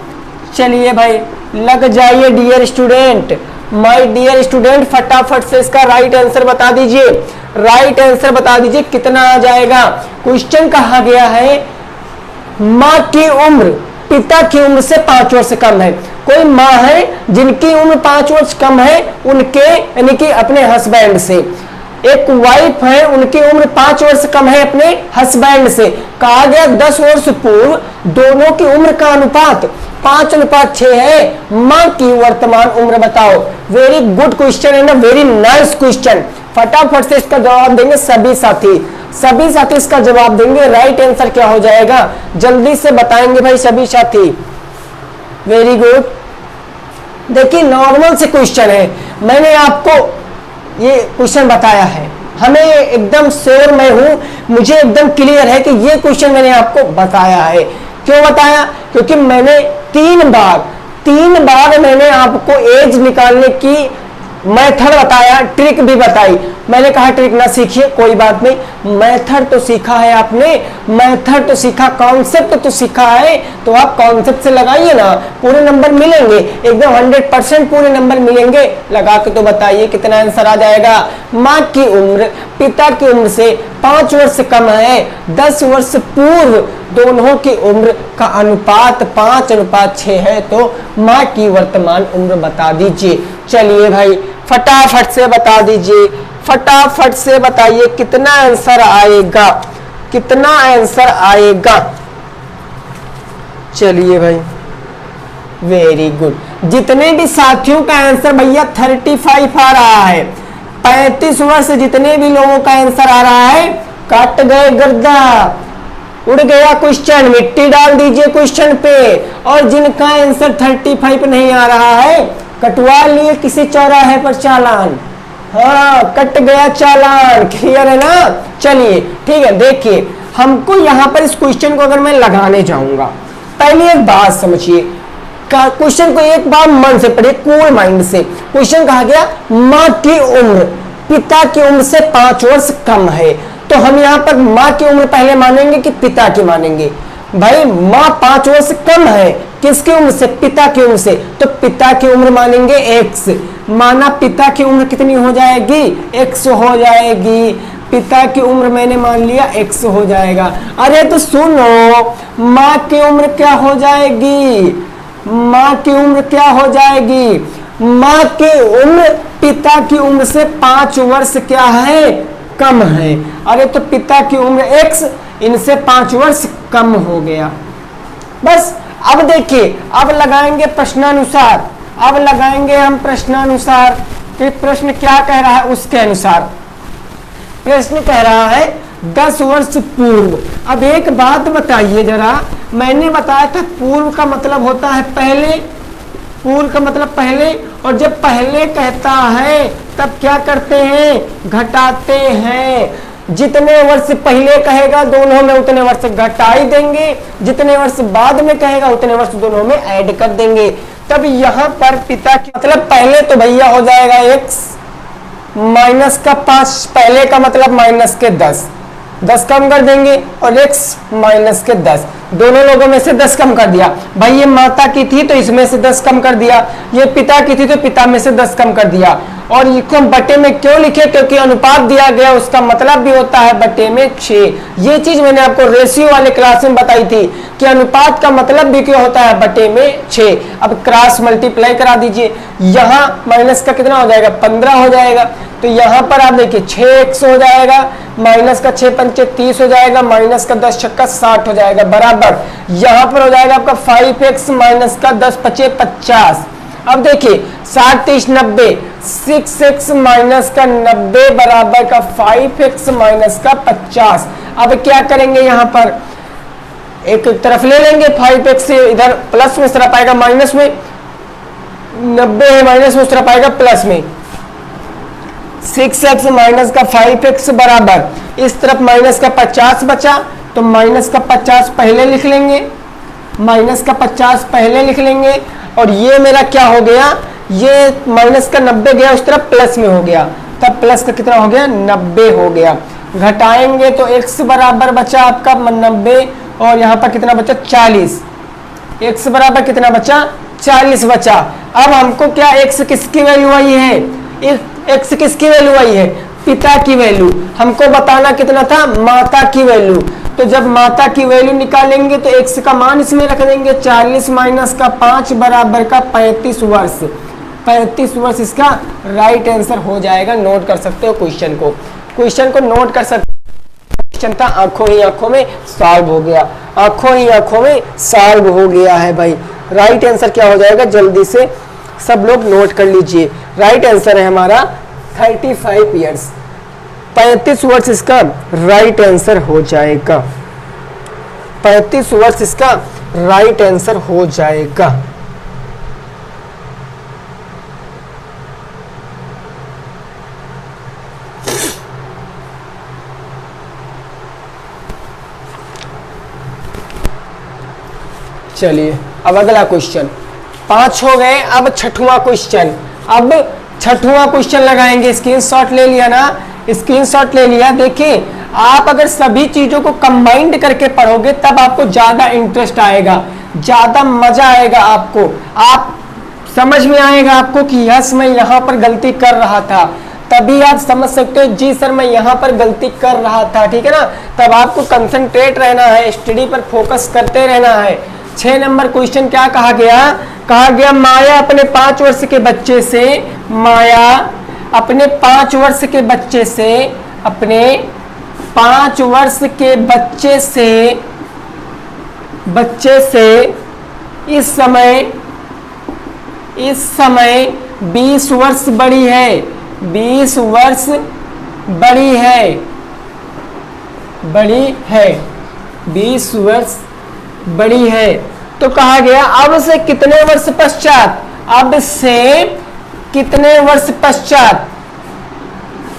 चलिए भाई लग जाइए dear student, my dear student, फटाफट से इसका राइट आंसर बता दीजिए, राइट आंसर बता दीजिए कितना आ जाएगा। क्वेश्चन कहा गया है माँ की उम्र पिता की उम्र से 5 वर्ष कम है। कोई माँ है जिनकी उम्र 5 वर्ष कम है, उनके यानी कि अपने हस्बैंड से। एक वाइफ है, उनकी उम्र 5 वर्ष कम है अपने हस्बैंड से। कहा गया 10 वर्ष पूर्व दोनों की उम्र का अनुपात 5:6 है, माँ की वर्तमान उम्र बताओ। वेरी गुड क्वेश्चन है ना, वेरी नाइस क्वेश्चन। फटाफट से इसका जवाब देंगे सभी साथी, सभी साथी इसका जवाब देंगे। राइट आंसर क्या हो जाएगा जल्दी से बताएंगे भाई सभी साथी। Very good. देखिए नॉर्मल से क्वेश्चन है, मैंने आपको ये क्वेश्चन बताया है, हमें एकदम श्योर मैं हूं, मुझे एकदम क्लियर है कि ये क्वेश्चन मैंने आपको बताया है। क्यों बताया? क्योंकि मैंने 3 बार मैंने आपको एज निकालने की मेथड बताया, ट्रिक भी बताई। मैंने कहा ट्रिक ना सीखिए, कोई बात नहीं, मेथड तो सीखा है आपने, मेथड तो सीखा, कॉन्सेप्ट तो सीखा है, तो आप कॉन्सेप्ट से लगाइए ना, पूरे नंबर मिलेंगे, एकदम 100% पूरे नंबर मिलेंगे। लगा के तो बताइए कितना आंसर आ जाएगा। माँ की उम्र पिता की उम्र से 5 वर्ष कम है, 10 वर्ष पूर्व दोनों की उम्र का अनुपात 5:6 है, तो माँ की वर्तमान उम्र बता दीजिए। चलिए भाई फटाफट से बता दीजिए, फटाफट से बताइए कितना आंसर आएगा, कितना आंसर आएगा। चलिए भाई वेरी गुड। जितने भी साथियों का आंसर भैया 35 आ रहा है, 35 वर्ष जितने भी लोगों का आंसर आ रहा है, कट गए गर्दा, उड़ गया क्वेश्चन, मिट्टी डाल दीजिए क्वेश्चन पे। और जिनका आंसर 35 नहीं आ रहा है, कटवा लिए किसी चौराहे पर चालान। हाँ, कट गया चालान। क्लियर है ना? चलिए ठीक है, देखिए हमको यहां पर इस क्वेश्चन को अगर मैं लगाने जाऊंगा, पहले एक बात समझिए, क्वेश्चन को एक बार मन से पढ़िए, कूल माइंड से। क्वेश्चन कहा गया माँ की उम्र पिता की उम्र से 5 वर्ष कम है, तो हम यहाँ पर माँ की उम्र पहले मानेंगे कि पिता की मानेंगे? भाई माँ 5 वर्ष कम है, किसकी उम्र से? पिता की उम्र से, तो पिता की उम्र मानेंगे x। माना पिता की उम्र कितनी हो जाएगी? x हो जाएगी। पिता की उम्र मैंने मान लिया x हो जाएगा। अरे तो सुनो, माँ की उम्र क्या हो जाएगी? माँ की उम्र क्या हो जाएगी? माँ की उम्र पिता की उम्र से 5 वर्ष क्या है? कम है। अरे तो पिता की उम्र x, इनसे 5 वर्ष कम हो गया। बस अब देखिए, अब लगाएंगे प्रश्नानुसार, अब लगाएंगे हम प्रश्नानुसार कि प्रश्न क्या कह रहा है उसके अनुसार। प्रश्न कह रहा है 10 वर्ष पूर्व। अब एक बात बताइए जरा, मैंने बताया था पूर्व का मतलब होता है पहले, पूर्व का मतलब पहले, और जब पहले कहता है तब क्या करते हैं? घटाते हैं। जितने वर्ष पहले कहेगा दोनों में उतने वर्ष घटाई देंगे, जितने वर्ष बाद में कहेगा उतने वर्ष दोनों में ऐड कर देंगे। तब यहाँ पर पिता की मतलब पहले तो भैया हो जाएगा x माइनस का 5, पहले का मतलब माइनस के 10 कम कर देंगे, और x माइनस के 10, दोनों लोगों में से 10 कम कर दिया। भाई ये माता की थी तो इसमें से 10 कम कर दिया, ये पिता की थी तो पिता में से 10 कम कर दिया। और इसको हम बटे में क्यों लिखे? क्योंकि अनुपात दिया गया, उसका मतलब भी होता है बटे में 6। ये चीज मैंने आपको रेशियो वाले क्लास में बताई थी कि अनुपात का मतलब भी क्यों होता है बटे में 6। अब क्रॉस मल्टीप्लाई करा दीजिए, यहाँ माइनस का कितना हो जाएगा? 15 हो जाएगा। तो यहाँ पर आप देखिए 6x हो जाएगा, माइनस का 6 पंचे 30 हो जाएगा, माइनस का 10 छक्का 60 हो जाएगा, बराबर यहाँ पर हो जाएगा आपका 5x माइनस का 10 पचे 50। अब देखिए 60 30 90, 6x माइनस का 90 बराबर का 5x माइनस का 50। अब क्या करेंगे? यहाँ पर एक तरफ ले लेंगे, 5x से इधर प्लस में, उस तरफ आएगा माइनस में, 90 है माइनस में, उस तरफ आएगा प्लस में। 6x माइनस का 5x बराबर, इस तरफ माइनस का 50 बचा, तो माइनस का 50 पहले लिख लेंगे, माइनस का 50 पहले लिख लेंगे, और ये मेरा क्या हो गया? ये माइनस का 90 गया उस तरफ प्लस में हो गया, तब प्लस का कितना हो गया? 90 हो गया। घटाएंगे तो x बराबर बचा आपका 90, और यहाँ पर कितना बचा? 40। x बराबर कितना बचा? 40 बचा। अब हमको क्या x किसकी वैल्यू आई है? x किसकी वैल्यू आई है? पिता की वैल्यू। हमको बताना कितना था? माता की वैल्यू। तो जब माता की वैल्यू निकालेंगे तो x का मान इसमें रख देंगे, 40 माइनस का 5 बराबर का 35 वर्ष। 35 वर्ष इसका राइट आंसर हो जाएगा। नोट कर सकते हो क्वेश्चन को, क्वेश्चन को नोट कर सकते हो। क्वेश्चन था आंखों ही आंखों में सॉल्व हो गया, आंखों ही आंखों में सॉल्व हो गया है भाई। राइट आंसर क्या हो जाएगा? जल्दी से सब लोग नोट कर लीजिए। राइट आंसर है हमारा 35 ईयर्स, 35 वर्ष इसका राइट आंसर हो जाएगा। 35 वर्ष इसका राइट आंसर हो जाएगा। चलिए अब अगला क्वेश्चन, 5 हो गए, अब छठवां क्वेश्चन। अब छठवां क्वेश्चन लगाएंगे, स्क्रीनशॉट ले लिया ना, स्क्रीनशॉट ले लिया। देखिए आप अगर सभी चीजों को कंबाइंड करके पढ़ोगे तब आपको ज्यादा इंटरेस्ट आएगा, ज्यादा मजा आएगा आपको, आप समझ में आएगा आपको कि यस मैं यहाँ पर गलती कर रहा था, तभी आप समझ सकते हो जी सर मैं यहाँ पर गलती कर रहा था, ठीक है ना। तब आपको कंसंट्रेट रहना है, स्टडी पर फोकस करते रहना है। 6 नंबर क्वेश्चन क्या कहा गया? कहा गया माया अपने 5 वर्ष के बच्चे से, माया अपने 5 वर्ष के बच्चे से, अपने 5 वर्ष के बच्चे से इस समय 20 वर्ष बड़ी है, 20 वर्ष बड़ी है, 20 वर्ष बड़ी है। तो कहा गया अब से कितने वर्ष पश्चात, अब से कितने वर्ष पश्चात,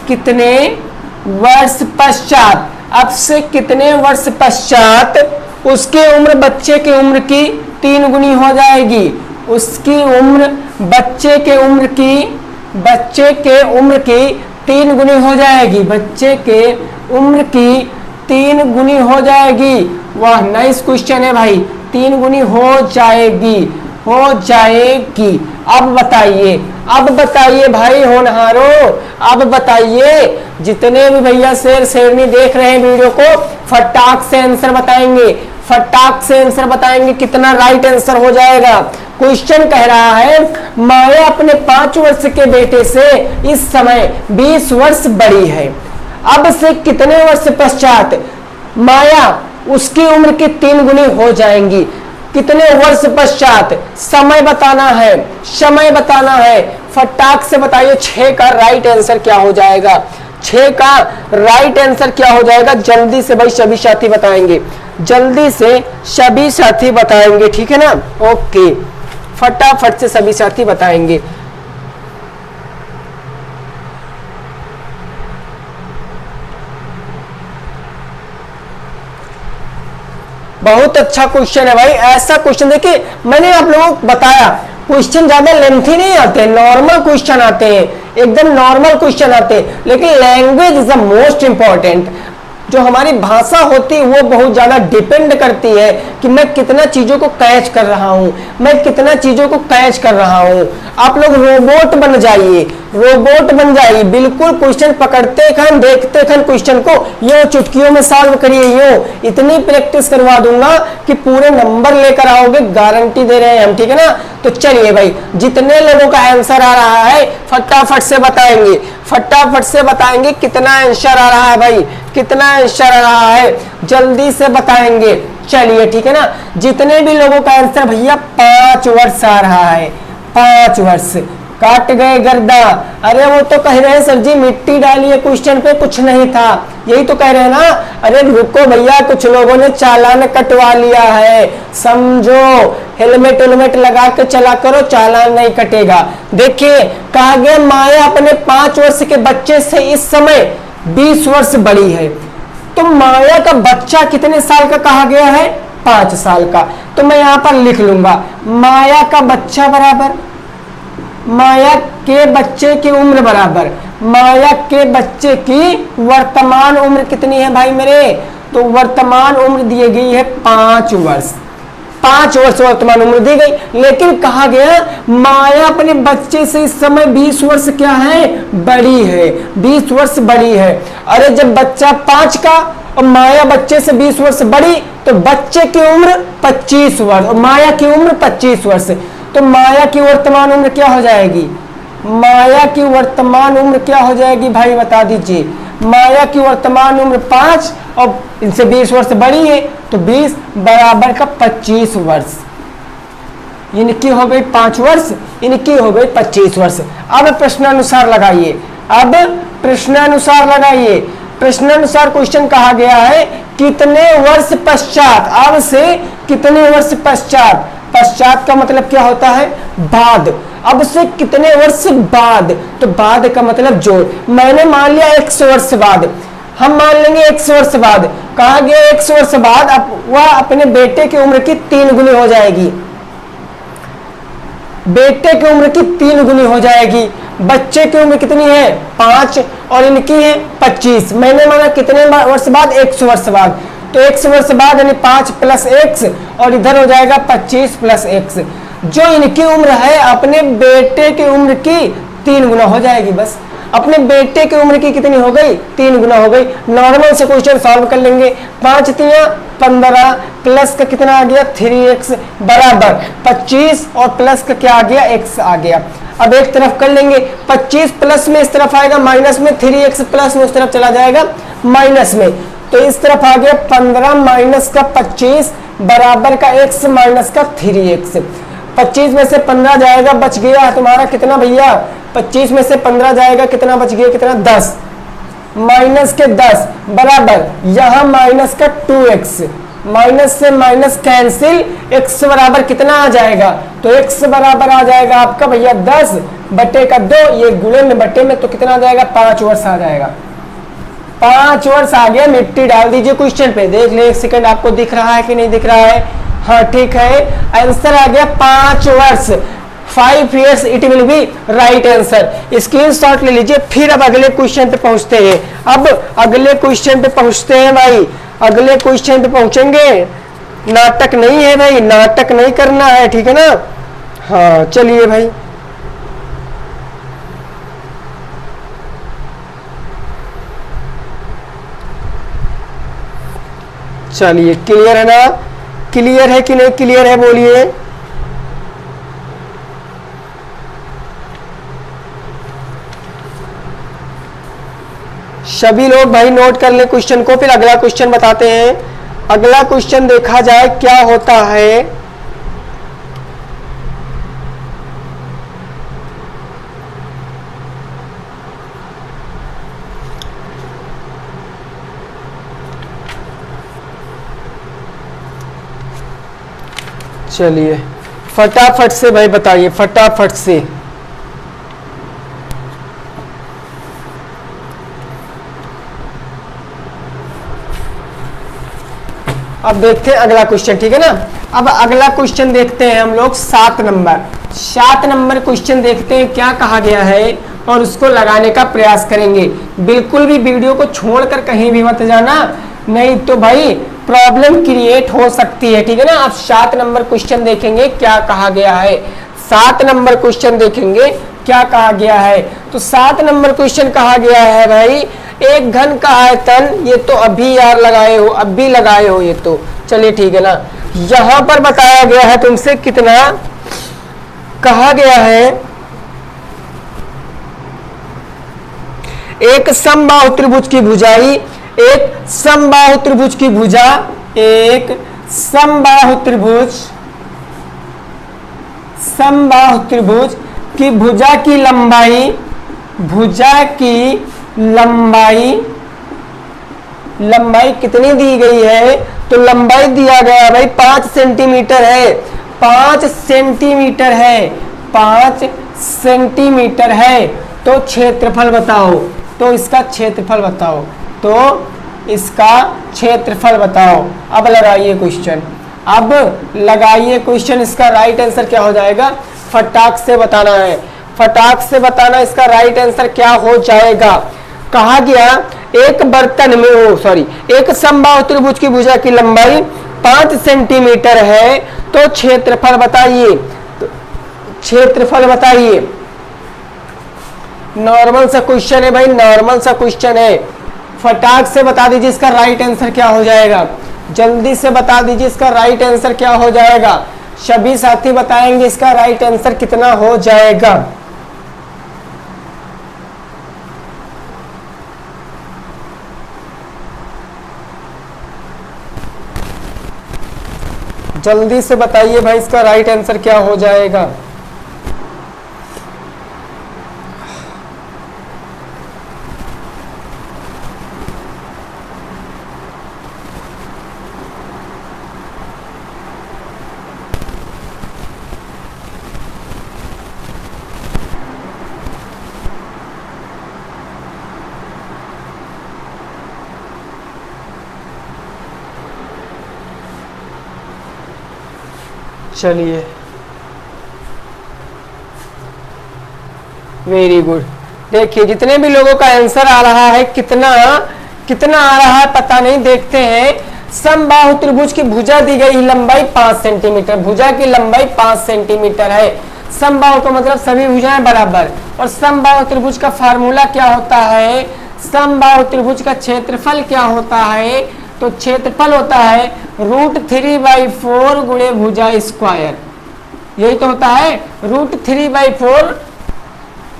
कितने वर्ष पश्चात, अब से कितने वर्ष पश्चात उसकी उम्र बच्चे की उम्र की 3 गुनी हो जाएगी, उसकी उम्र बच्चे के उम्र की 3 गुनी हो जाएगी, बच्चे के उम्र की 3 गुनी हो जाएगी। वाह नाइस क्वेश्चन है भाई, 3 गुनी हो जाएगी। अब बताइए भाई होनहारो, अब बताइए, जितने भी भैया शेर शेरनी देख रहे हैं वीडियो को, फटाक से आंसर बताएंगे, फटाक से आंसर बताएंगे, कितना राइट आंसर हो जाएगा। क्वेश्चन कह रहा है माया अपने 5 वर्ष के बेटे से इस समय 20 वर्ष बड़ी है, अब से कितने वर्ष पश्चात माया उसकी उम्र की 3 गुनी हो जाएंगी, कितने वर्ष पश्चात, समय बताना है, समय बताना है, फटाक से बताइए 6 का राइट आंसर क्या हो जाएगा, 6 का राइट आंसर क्या हो जाएगा। जल्दी से भाई सभी साथी बताएंगे, जल्दी से सभी साथी बताएंगे, ठीक है ना। ओके फटाफट से सभी साथी बताएंगे। बहुत अच्छा क्वेश्चन है भाई, ऐसा क्वेश्चन देखिए मैंने आप लोगों को बताया, क्वेश्चन ज्यादा लेंथी नहीं आते, नॉर्मल क्वेश्चन आते हैं, एकदम नॉर्मल क्वेश्चन आते हैं, लेकिन language is the most important. जो हमारी भाषा होती है वो बहुत ज्यादा डिपेंड करती है कि मैं कितना चीजों को कैच कर रहा हूं, मैं कितना चीजों को कैच कर रहा हूं। आप लोग रोबोट बन जाइए, रोबोट बन जाइए, बिल्कुल क्वेश्चन पकड़ते खन देखते खन क्वेश्चन को यो चुटकियों में सॉल्व करिए, यो इतनी प्रैक्टिस करवा दूंगा कि पूरे नंबर लेकर आओगे, गारंटी दे रहे हैं हम, ठीक है ना। तो चलिए भाई जितने लोगों का आंसर आ रहा है फटाफट से बताएंगे, फटाफट से बताएंगे कितना आंसर आ रहा है भाई, कितना आंसर आ रहा है, जल्दी से बताएंगे। चलिए ठीक है ना, जितने भी लोगों का आंसर भैया 5 वर्ष आ रहा है, 5 वर्ष काट गए गर्दा। अरे वो तो कह रहे हैं सर जी मिट्टी डालिए क्वेश्चन पे, कुछ नहीं था, यही तो कह रहे हैं ना। अरे रुको भैया, कुछ लोगों ने चालान कटवा लिया है, समझो, हेलमेट हेलमेट लगा के चला करो, चालान नहीं कटेगा। देखिए कहा गया माया अपने 5 वर्ष के बच्चे से इस समय 20 वर्ष बड़ी है। तो माया का बच्चा कितने साल का कहा गया है? 5 साल का। तो मैं यहां पर लिख लूंगा माया का बच्चा बराबर माया के बच्चे की उम्र बराबर माया के बच्चे की वर्तमान उम्र कितनी है भाई मेरे? तो वर्तमान उम्र दी गई है 5 वर्ष, 5 वर्ष वर्तमान उम्र दी गई। लेकिन कहा गया माया अपने बच्चे से इस समय 20 वर्ष क्या है? बड़ी है, 20 वर्ष बड़ी है। अरे जब बच्चा 5 का और माया बच्चे से 20 वर्ष बड़ी, तो बच्चे की उम्र 25 वर्ष और माया की उम्र 25 वर्ष। तो माया की वर्तमान उम्र क्या हो जाएगी? माया की वर्तमान उम्र क्या हो जाएगी भाई बता दीजिए। माया की वर्तमान उम्र 5 और इनसे 20 वर्ष बड़ी है, तो 20 बराबर का 25 वर्ष। इनकी हो गई 5 वर्ष, इनकी हो गई 25 वर्ष। अब प्रश्नानुसार लगाइए, अब प्रश्नानुसार लगाइए। प्रश्नानुसार क्वेश्चन कहा गया है कितने वर्ष पश्चात, अब से कितने वर्ष पश्चात। पश्चात का मतलब क्या होता है? बाद। अब से कितने वर्ष बाद, तो बाद का मतलब जोड़। मैंने मान लिया 100 वर्ष बाद, हम मान लेंगे 100 वर्ष बाद। कहा गया 100 वर्ष बाद वह अपने बेटे की उम्र की 3 गुनी हो जाएगी। बेटे की उम्र की 3 गुनी हो जाएगी। बच्चे की उम्र कितनी है 5 और इनकी है 25। मैंने माना कितने वर्ष बाद 100 वर्ष बाद, तो 100 वर्ष बाद यानी 5 + x और इधर हो जाएगा 25 + x। जो इनकी उम्र है अपने बेटे की उम्र की 3 गुना हो जाएगी। बस अपने बेटे की उम्र की कितनी हो गई 3 गुना हो गई। नॉर्मल से क्वेश्चन सॉल्व कर लेंगे। 5 तिया 15 प्लस का कितना आ गया 3x बराबर 25 और प्लस का क्या आ गया x आ गया। अब एक तरफ कर लेंगे, 25 प्लस में इस तरफ आएगा माइनस में, 3x प्लस में उस तरफ चला जाएगा माइनस में। तो इस तरफ आ गया 15 माइनस का 25 बराबर का x माइनस का 3x। 25 में से 15 जाएगा, बच गया तुम्हारा कितना भैया 25 में से 15 जाएगा, कितना बच गया कितना 10 माइनस के 10 बराबर यहां माइनस का 2x। माइनस से माइनस कैंसिल, x बराबर कितना आ जाएगा, तो x बराबर आ जाएगा आपका भैया 10 बटे का 2, ये गुणे में बटे में, तो कितना आ जाएगा 5 वर्ष आ जाएगा। 5 वर्ष आ गया। मिट्टी डाल दीजिए क्वेश्चन पे, देख ले 1 सेकंड आपको दिख रहा है कि नहीं दिख रहा है। हाँ ठीक है, आंसर आ गया 5 वर्ष। 5 years it will be right answer. Screenshot ले लीजिए। फिर अब अगले क्वेश्चन पे पहुंचते हैं। अब अगले क्वेश्चन पे पहुंचते हैं भाई, अगले क्वेश्चन पे पहुंचेंगे। नाटक नहीं है भाई, नाटक नहीं करना है, ठीक है ना। हाँ चलिए भाई, चलिए क्लियर है ना, क्लियर है कि नहीं क्लियर है बोलिए। सभी लोग भाई नोट कर ले क्वेश्चन को, फिर अगला क्वेश्चन बताते हैं। अगला क्वेश्चन देखा जाए क्या होता है। चलिए फटाफट से भाई बताइए, फटाफट से। अब देखते हैं अगला क्वेश्चन, ठीक है ना। अब अगला क्वेश्चन देखते हैं हम लोग 7 नंबर। 7 नंबर क्वेश्चन देखते हैं क्या कहा गया है और उसको लगाने का प्रयास करेंगे। बिल्कुल भी वीडियो को छोड़कर कहीं भी मत जाना, नहीं तो भाई प्रॉब्लम क्रिएट हो सकती है, ठीक है ना। आप 7 नंबर क्वेश्चन देखेंगे क्या कहा गया है। 7 नंबर क्वेश्चन देखेंगे क्या कहा गया है। तो 7 नंबर क्वेश्चन कहा गया है भाई, एक घन का आयतन, ये तो अभी यार लगाए हो, अभी लगाए हो ये तो, चलिए ठीक है ना। यहां पर बताया गया है तुमसे कितना कहा गया है, एक समबाहु त्रिभुज की भुजाई, एक समबाहु त्रिभुज की भुजा, एक समबाहु त्रिभुज, समबाहु त्रिभुज की भुजा की लंबाई, भुजा की लंबाई, लंबाई कितनी दी गई है, तो लंबाई दिया गया भाई 5 सेंटीमीटर है, 5 सेंटीमीटर है, 5 सेंटीमीटर है। तो क्षेत्रफल बताओ, तो इसका क्षेत्रफल बताओ, तो इसका क्षेत्रफल बताओ। अब लगाइए क्वेश्चन, अब लगाइए क्वेश्चन। इसका राइट आंसर क्या हो जाएगा, फटाक से बताना है, फटाक से बताना इसका राइट आंसर क्या हो जाएगा। कहा गया एक बर्तन में एक समबाहु त्रिभुज की भुजा की लंबाई 5 सेंटीमीटर है, तो क्षेत्रफल बताइए, क्षेत्रफल बताइए। नॉर्मल सा क्वेश्चन है भाई, नॉर्मल सा क्वेश्चन है। फटाक से बता दीजिए इसका राइट आंसर क्या हो जाएगा, जल्दी से बता दीजिए इसका राइट आंसर क्या हो जाएगा। सभी साथी बताएंगे इसका राइट आंसर कितना हो जाएगा। जल्दी से बताइए भाई इसका राइट आंसर क्या हो जाएगा। चलिए, वेरी गुड। देखिए जितने भी लोगों का आंसर आ रहा है, कितना कितना आ रहा है पता नहीं, देखते हैं। समबाहु त्रिभुज की भुजा दी गई लंबाई 5 सेंटीमीटर, भुजा की लंबाई 5 सेंटीमीटर है। समबाहु का मतलब सभी भुजाएं बराबर, और समबाहु त्रिभुज का फार्मूला क्या होता है, समबाहु त्रिभुज का क्षेत्रफल क्या होता है, तो क्षेत्रफल होता है √3/4 गुणे भुजा स्क्वायर। यही तो होता है, √3/4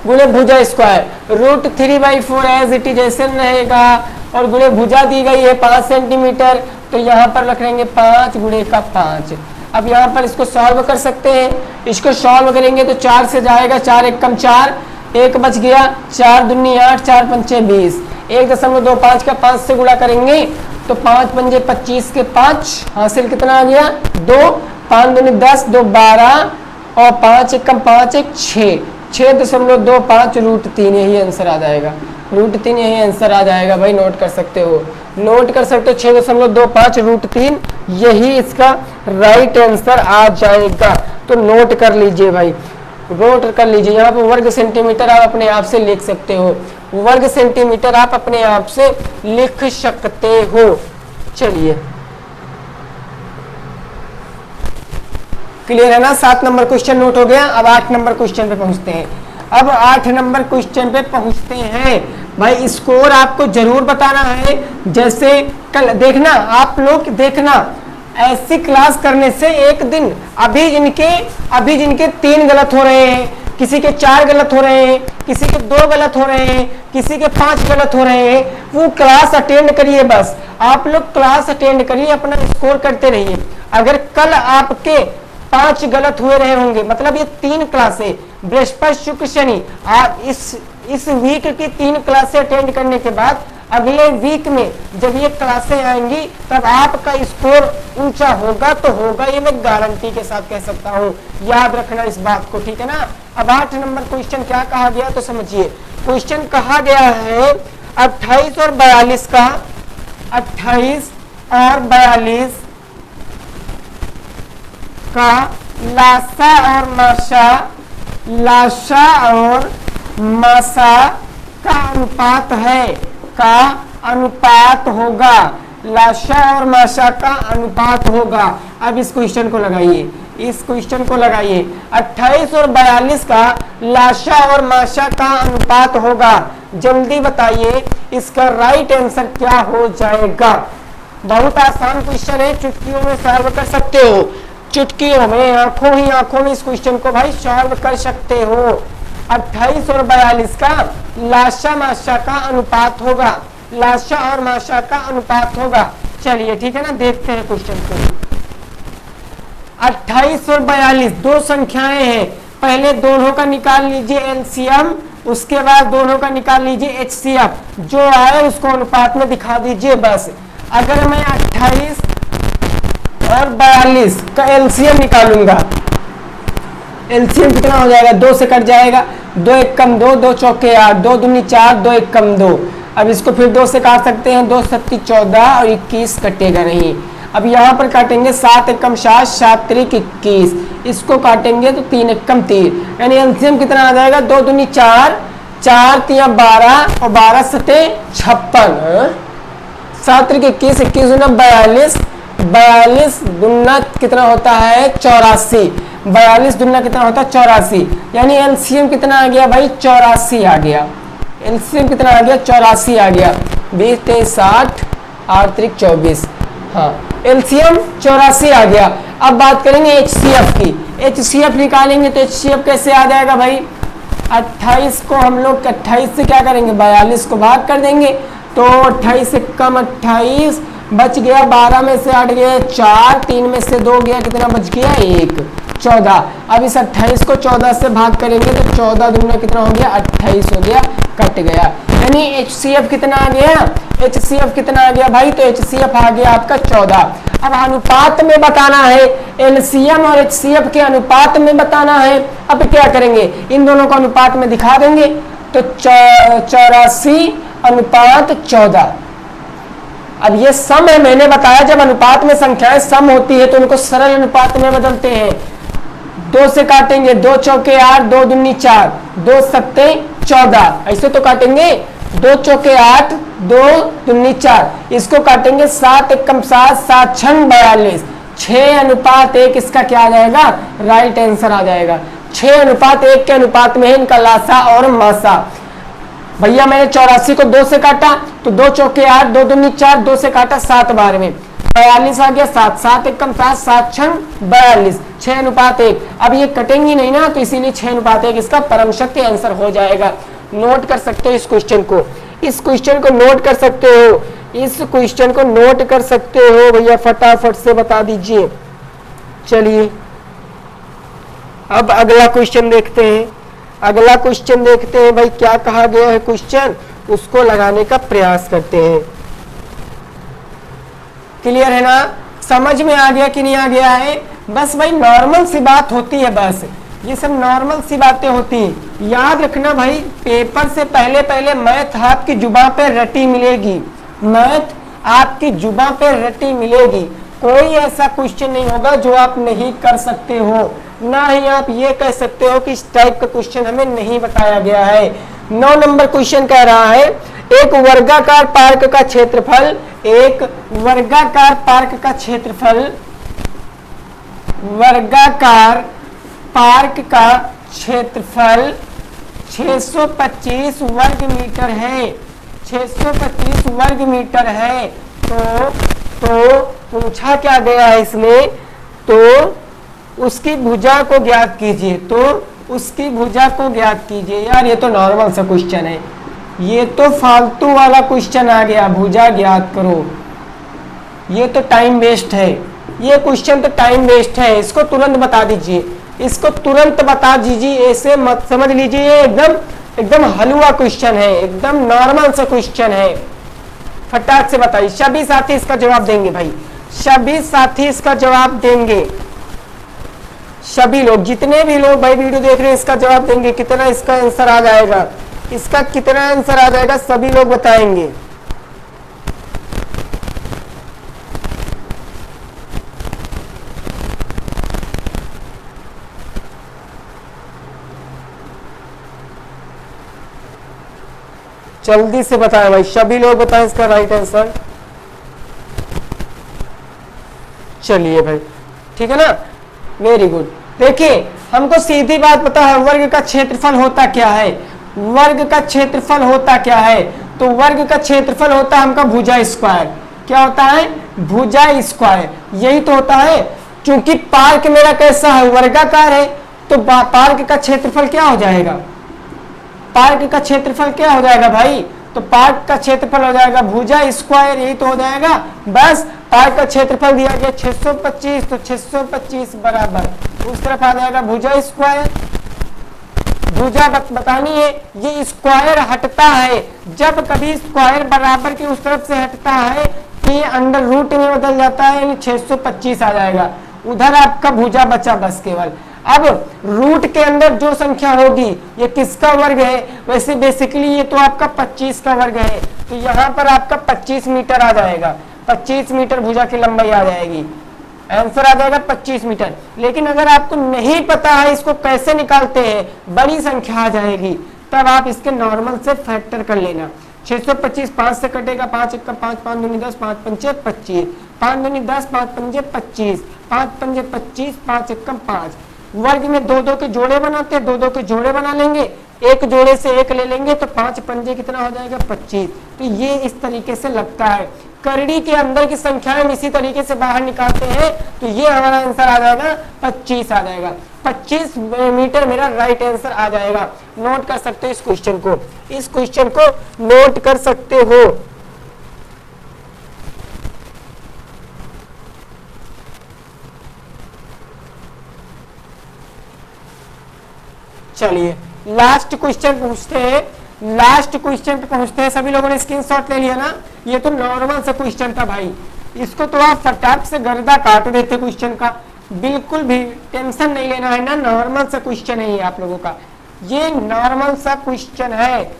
गुणे भुजा स्क्वायर। √3/4 एज इट इज ऐसे रहेगा, और गुणे भुजा दी गई है 5 सेंटीमीटर, तो यहाँ पर रख लेंगे 5 गुणे का 5। अब यहाँ पर इसको सॉल्व कर सकते हैं, इसको सॉल्व करेंगे तो 4 से जाएगा, 4 एकम 4, 1 बच गया, 4 दूनी 8, 4 पंचे 20, 1.25 का 5 से गुणा करेंगे तो 5 पंजे 25 के 5, हासिल कितना आ गया 2, 5 दूनी 10, 2 12, और 5 एकम 5 1 6, 6.25 √3, यही आंसर आ जाएगा। √3 यही आंसर आ जाएगा भाई, नोट कर सकते हो, नोट कर सकते हो। 6.25 √3 यही इसका राइट आंसर आ जाएगा। तो नोट कर लीजिए भाई, नोट कर लीजिए। यहाँ पर वर्ग सेंटीमीटर आप अपने आप से लिख सकते हो, वर्ग सेंटीमीटर आप अपने आप से लिख सकते हो। चलिए, क्लियर है ना? 7 नंबर क्वेश्चन नोट हो गया। अब 8 नंबर क्वेश्चन पे पहुंचते हैं। अब 8 नंबर क्वेश्चन पे पहुंचते हैं भाई, स्कोर आपको जरूर बताना है। जैसे कल देखना, आप लोग देखना, ऐसी क्लास करने से एक दिन अभी जिनके 3 गलत हो रहे हैं, किसी के 4 गलत हो रहे हैं, किसी के 2 गलत हो रहे हैं, किसी के 5 गलत हो रहे हैं, वो क्लास अटेंड करिए। बस आप लोग क्लास अटेंड करिए, अपना स्कोर करते रहिए। अगर कल आपके 5 गलत हुए रहे होंगे, मतलब ये 3 क्लासें बृहस्पति शुक्र शनि, आप इस वीक की 3 क्लासें अटेंड करने के बाद अगले वीक में जब ये क्लासें आएंगी तब आपका स्कोर ऊंचा होगा, तो होगा, ये मैं गारंटी के साथ कह सकता हूँ। याद रखना इस बात को, ठीक है ना? अब 8 नंबर क्वेश्चन क्या कहा गया तो समझिए। क्वेश्चन कहा गया है 28 और 42 का, 28 और 42 का लासा और मासा का अनुपात है, का अनुपात होगा, लासा और मासा का अनुपात होगा। अब इस क्वेश्चन को लगाइए, इस क्वेश्चन को लगाइए। 28 और 42 का लासा और मासा का अनुपात होगा। जल्दी बताइए इसका राइट आंसर क्या हो जाएगा। बहुत आसान क्वेश्चन है, चुटकियों में सॉल्व कर सकते हो, चुटकियों में, आंखों ही आंखों में इस क्वेश्चन को भाई सॉल्व कर सकते हो। 28 और 42 का लासा मासा का अनुपात होगा, लासा और मासा का अनुपात होगा। चलिए ठीक है ना, देखते हैं क्वेश्चन को। 28 और 42 दो संख्याएं हैं, पहले दोनों का निकाल लीजिए एलसीएम, उसके बाद दोनों का निकाल लीजिए एचसीएफ, जो आए उसको अनुपात में दिखा दीजिए बस। अगर मैं 28 और 42 का एलसीएम निकालूंगा, एलसीएम कितना हो जाएगा, 2 से कट जाएगा, 2 1 कम 2, 2 चौके 8, 2 दूनी 4, 2 1 कम 2। अब इसको फिर 2 से काट सकते हैं, 2 7 14 और 21 कटेगा नहीं। अब यहाँ पर काटेंगे 7 1 कम 7, 7 3 21, इसको काटेंगे तो 3 1 कम 3, यानी एलसीएम कितना आ जाएगा, 2 दूनी 4, 4 3 12 और 12 7 56, 7 3 21, 21 दूना 42, 42 दुना कितना होता है 84, 42 दुना कितना होता है 84, यानी एलसीएम कितना आ गया भाई 84 आ गया। एलसीएम कितना आ गया 84 आ गया। 20 23 60 8 3 24, हाँ एलसीएम 84 आ गया। अब बात करेंगे एचसीएफ की, एचसीएफ निकालेंगे तो एचसीएफ कैसे आ जाएगा भाई, 28 को हम लोग 28 से क्या करेंगे, 42 को भाग कर देंगे, तो 28 से कम 28 बच गया, 12 में से 8 गया 4, 3 में से 2 गया, कितना बच गया 1, 14। अब इस 28 को 14 से भाग करेंगे तो 14 दूना कितना हो गया 28 हो गया, कट गया, यानी एचसीएफ कितना आ गया, एचसीएफ कितना आ गया भाई, तो एचसीएफ आ गया आपका 14। अब अनुपात में बताना है, एलसीएम और एचसीएफ के अनुपात में बताना है। अब क्या करेंगे, इन दोनों को अनुपात में दिखा देंगे, तो 84 अनुपात 14। अब ये सम है, मैंने बताया जब अनुपात में संख्याएं सम होती है तो उनको सरल अनुपात में बदलते हैं। 2 से काटेंगे, 2 चौके 8, 2 दूनी 4, 2 सत्ते 14, ऐसे तो काटेंगे। 2 चौके 8, 2 दूनी 4, इसको काटेंगे 7 एकम 7, 7 छंग 42, 6:1 इसका क्या आ जाएगा, राइट आंसर आ जाएगा। 6:1 के अनुपात में है इनका लासा और मासा। भैया मैंने 84 को 2 से काटा तो 2 चौके 8, 2 दूनी 4, 2 से काटा 7 बार में 42 आ गया। 7 7 एकम 7, 7 छंग 42, 6:1। अब ये कटेंगी नहीं ना, तो इसीलिए 6:1 इसका परम शक्ति आंसर हो जाएगा। नोट कर सकते हो इस क्वेश्चन को, इस क्वेश्चन को नोट कर सकते हो, इस क्वेश्चन को नोट कर सकते हो भैया, फटाफट से बता दीजिए। चलिए अब अगला क्वेश्चन देखते हैं। अगला क्वेश्चन देखते हैं भाई, क्या कहा गया है क्वेश्चन, उसको लगाने का प्रयास करते हैं। क्लियर है ना, समझ में आ गया कि नहीं आ गया है? बस भाई नॉर्मल सी बात होती है, बस ये सब नॉर्मल सी बातें होती हैं। याद रखना भाई, पेपर से पहले पहले मैथ आपकी जुबान पे रटी मिलेगी, मैथ आपकी जुबान पे रटी मिलेगी। कोई ऐसा क्वेश्चन नहीं होगा जो आप नहीं कर सकते हो, ना ही आप ये कह सकते हो कि इस टाइप का क्वेश्चन हमें नहीं बताया गया है। 9 नंबर क्वेश्चन कह रहा है, एक वर्गाकार पार्क का क्षेत्रफल, एक वर्गाकार पार्क का क्षेत्रफल, वर्गाकार पार्क का क्षेत्रफल 625 वर्ग मीटर है, 625 वर्ग मीटर है। तो पूछा क्या गया है इसमें, तो उसकी भुजा को ज्ञात कीजिए, तो उसकी भुजा को ज्ञात कीजिए। यार ये तो नॉर्मल सा क्वेश्चन है, ये तो फालतू वाला क्वेश्चन आ गया, भुजा ज्ञात करो, ये तो टाइम वेस्ट है, ये क्वेश्चन तो टाइम वेस्ट है। इसको तुरंत बता दीजिए, इसको तुरंत बता दीजिए, ऐसे मत समझ लीजिए, ये एकदम हलवा क्वेश्चन है, एकदम नॉर्मल सा क्वेश्चन है। फटाक से बताइए, सभी साथी इसका जवाब देंगे भाई, सभी साथी इसका जवाब देंगे, सभी लोग, जितने भी लोग भाई वीडियो देख रहे हैं इसका जवाब देंगे। कितना इसका आंसर आ जाएगा, इसका कितना आंसर आ जाएगा, सभी लोग बताएंगे। जल्दी से बताएं भाई, सभी लोग बताएं इसका राइट आंसर। चलिए भाई, ठीक है ना, वेरी गुड। देखिए हमको सीधी बात पता है, वर्ग का क्षेत्रफल होता क्या है, वर्ग का क्षेत्रफल होता क्या है, तो वर्ग का क्षेत्रफल होता है हमका भुजा स्क्वायर। क्या होता है, भुजा स्क्वायर, यही तो होता है। क्योंकि पार्क मेरा कैसा है, वर्गाकार है, तो पार्क का क्षेत्रफल क्या हो जाएगा, पार्क का क्षेत्रफल क्या हो जाएगा भाई, तो पार्क का क्षेत्रफल हो जाएगा भुजा स्क्वायर, यही तो हो जाएगा। बस पार्क का क्षेत्रफल दिया गया 625, तो 625 बराबर उस तरफ आ जाएगा भुजा स्क्वायर। भुजा बतानी है, ये स्क्वायर हटता है, जब कभी स्क्वायर बराबर की उस तरफ से हटता है तो ये अंडर रूट में बदल जाता है, यानी 625 आ जाएगा। उधर आपका भुजा बचा बस केवल। अब रूट के अंदर जो संख्या होगी ये किसका वर्ग है, वैसे बेसिकली ये तो आपका 25 का वर्ग है, तो यहाँ पर आपका 25 मीटर आ जाएगा, 25 मीटर भुजा की लंबाई आ जाएगी, आंसर आ जाएगा 25 मीटर। लेकिन अगर आपको नहीं पता है इसको कैसे निकालते हैं, बड़ी संख्या आ जाएगी, तब आप इसके नॉर्मल से फैक्टर कर लेना। 625 5 से कटेगा, 5 1 5, 5 दूनी 10, 5 पंचे 25, 5 दूनी 10, 5 पंजे 25, 5 पंजे 25, 5 1 5। वर्ग में 2 के जोड़े बनाते हैं, 2 के जोड़े बना लेंगे, एक जोड़े से एक ले लेंगे, तो 5 पंजे कितना हो जाएगा 25। तो ये इस तरीके से लगता है, करड़ी के अंदर की संख्या हम इसी तरीके से बाहर निकालते हैं, तो ये हमारा आंसर आ जाएगा 25 आ जाएगा, 25 मीटर मेरा राइट आंसर आ जाएगा। नोट कर सकते हो इस क्वेश्चन को, इस क्वेश्चन को नोट कर सकते हो। चलिए लास्ट क्वेश्चन पूछते हैं, लास्ट क्वेश्चन पे पहुंचते हैं। सभी लोगों ने स्क्रीनशॉट ले लिया ना, ये तो नॉर्मल सा क्वेश्चन था भाई, इसको तो आप फटाक से गर्दा काट देते क्वेश्चन का, बिल्कुल भी टेंशन नहीं लेना है ना, नॉर्मल सा क्वेश्चन है ये आप लोगों का, ये नॉर्मल सा क्वेश्चन है।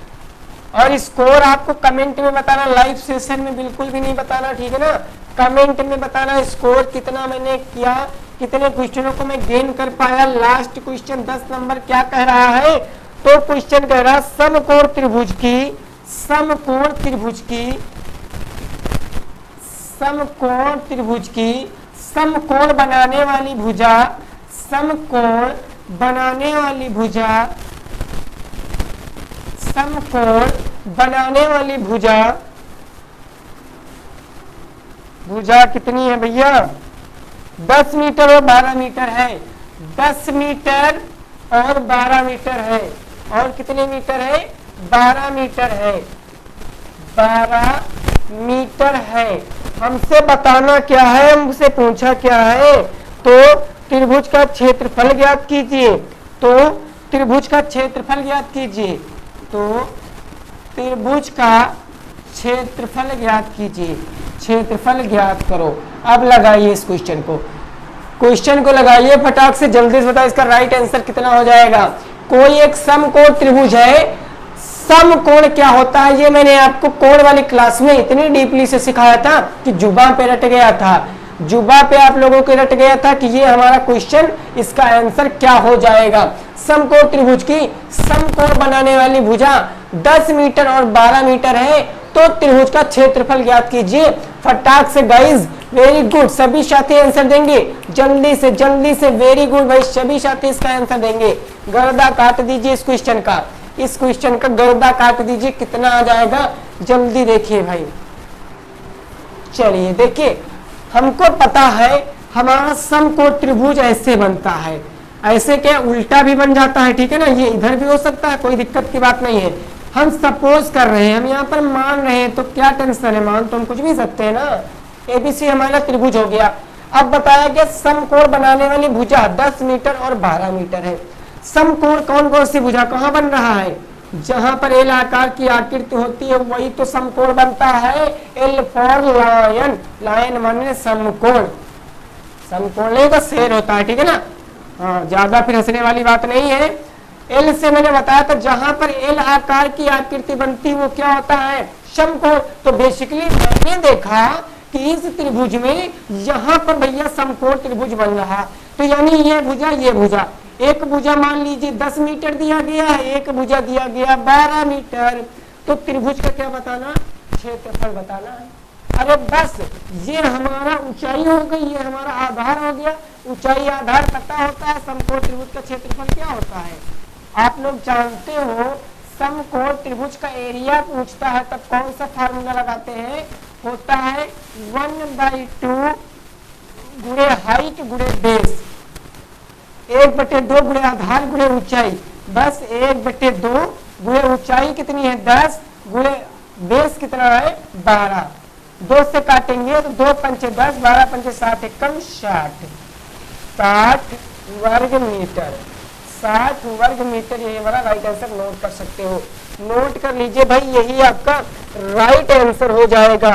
और स्कोर आपको कमेंट में बताना, लाइव सेशन में बिल्कुल भी नहीं बताना, ठीक है ना, कमेंट में बताना स्कोर कितना मैंने किया, कितने क्वेश्चनों को मैं गेन कर पाया। लास्ट क्वेश्चन 10 नंबर क्या कह रहा है, तो क्वेश्चन कह रहा है समकोण त्रिभुज की समकोण बनाने वाली भुजा कितनी है भैया, 10 मीटर और 12 मीटर है। 10 मीटर और 12 मीटर है। और कितने मीटर है, 12 मीटर है। 12 मीटर है। हमसे बताना क्या है, हमसे पूछा क्या है, तो त्रिभुज का क्षेत्रफल ज्ञात कीजिए। तो त्रिभुज का क्षेत्रफल ज्ञात करो। अब लगाइए इस क्वेश्चन को लगाइए फटाक से, जल्दी से बताओ इसका राइट आंसर कितना हो जाएगा। कोई एक समकोण त्रिभुज है। समकोण क्या होता है ये मैंने आपको कोण वाली क्लास में इतनी डीपली से सिखाया था कि जुबां पे रट गया था। जुबां पे आप लोगों को रट गया था कि ये हमारा क्वेश्चन, इसका आंसर क्या हो जाएगा। समकोण त्रिभुज की समकोण बनाने वाली भुजा 10 मीटर और 12 मीटर है, तो त्रिभुज का क्षेत्रफल ज्ञात कीजिए। फटाक से गाइस, वेरी गुड, सभी साथी आंसर देंगे जल्दी से, वेरी गुड भाई, सभी साथी इसका आंसर देंगे। गर्दा काट दीजिए इस क्वेश्चन का गर्दा काट दीजिए, कितना आ जाएगा जल्दी देखिए भाई। चलिए देखिए, हमको पता है हमारा समकोण त्रिभुज ऐसे बनता है। ऐसे क्या, उल्टा भी बन जाता है, ठीक है ना, ये इधर भी हो सकता है, कोई दिक्कत की बात नहीं है। हम सपोज कर रहे हैं, हम यहाँ पर मान रहे हैं, तो क्या टेंशन है, मान तो हम कुछ भी सकते हैं ना। एबीसी हमारा त्रिभुज हो गया। अब बताया गया समकोण बनाने वाली भुजा 10 मीटर और 12 मीटर है। समकोण कौन सी भुजा कहाँ बन रहा है, जहां पर एल आकार की आकृति होती है वही तो समकोण बनता है। एल फॉर लायन, लायन माने समकोण नहीं तो शेर होता है, ठीक है ना। हाँ, ज्यादा फिर हंसने वाली बात नहीं है। एल से मैंने बताया था जहां पर एल आकार की आकृति बनती वो क्या होता है, समकोण। तो बेसिकली मैंने देखा कि इस त्रिभुज में यहाँ पर भैया समकोण त्रिभुज बन रहा, तो यानी ये भुजा, एक भुजा मान लीजिए 10 मीटर दिया गया है, एक भुजा दिया गया 12 मीटर, तो त्रिभुज का क्या बताना, क्षेत्रफल बताना है। अरे बस, ये हमारा ऊंचाई हो गई, ये हमारा आधार हो गया। ऊंचाई आधार पता होता है, समकोण त्रिभुज का क्षेत्रफल क्या होता है आप लोग जानते हो। समकोण त्रिभुज का एरिया पूछता है तब कौन सा फार्मूला लगाते हैं, होता है 1/2 गुणे हाइट गुणे बेस, 1/2 गुणे आधार गुणे ऊंचाई। बस 1/2 गुणे ऊंचाई कितनी है 10 गुणे बेस कितना है 12। 2 से काटेंगे तो 2 पंचे 10, 12 पंचे 60, कम 60 वर्ग मीटर। 60 वर्ग मीटर ये हमारा राइट आंसर नोट कर सकते हो। नोट कर लीजिए भाई, यही आपका राइट आंसर हो जाएगा।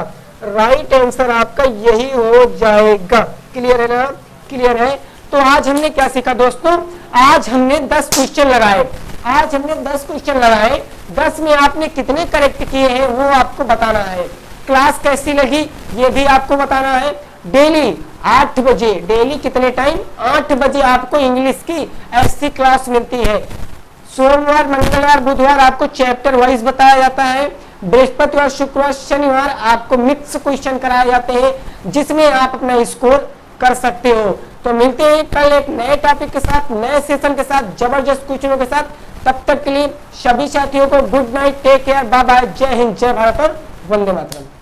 राइट आंसर आपका यही हो जाएगा। क्लियर है ना, क्लियर है। तो आज हमने क्या सीखा दोस्तों, आज हमने 10 क्वेश्चन लगाए। 10 में आपने कितने करेक्ट किए हैं वो आपको बताना है। क्लास कैसी लगी ये भी आपको बताना है। डेली 8 बजे, डेली कितने टाइम, 8 बजे आपको इंग्लिश की ऐसी क्लास मिलती है। सोमवार, मंगलवार, बुधवार आपको चैप्टर वाइज बताया जाता है। बृहस्पतिवार, शुक्रवार, शनिवार आपको मिक्स क्वेश्चन कराए जाते हैं, जिसमें आप अपना स्कोर कर सकते हो। तो मिलते हैं कल एक नए टॉपिक के साथ, नए सेशन के साथ, जबरदस्त क्वेश्चनों के साथ। तब तक के लिए सभी साथियों को good night, take care, bye bye, जय हिंद, जय भारत और वंदे मातरम।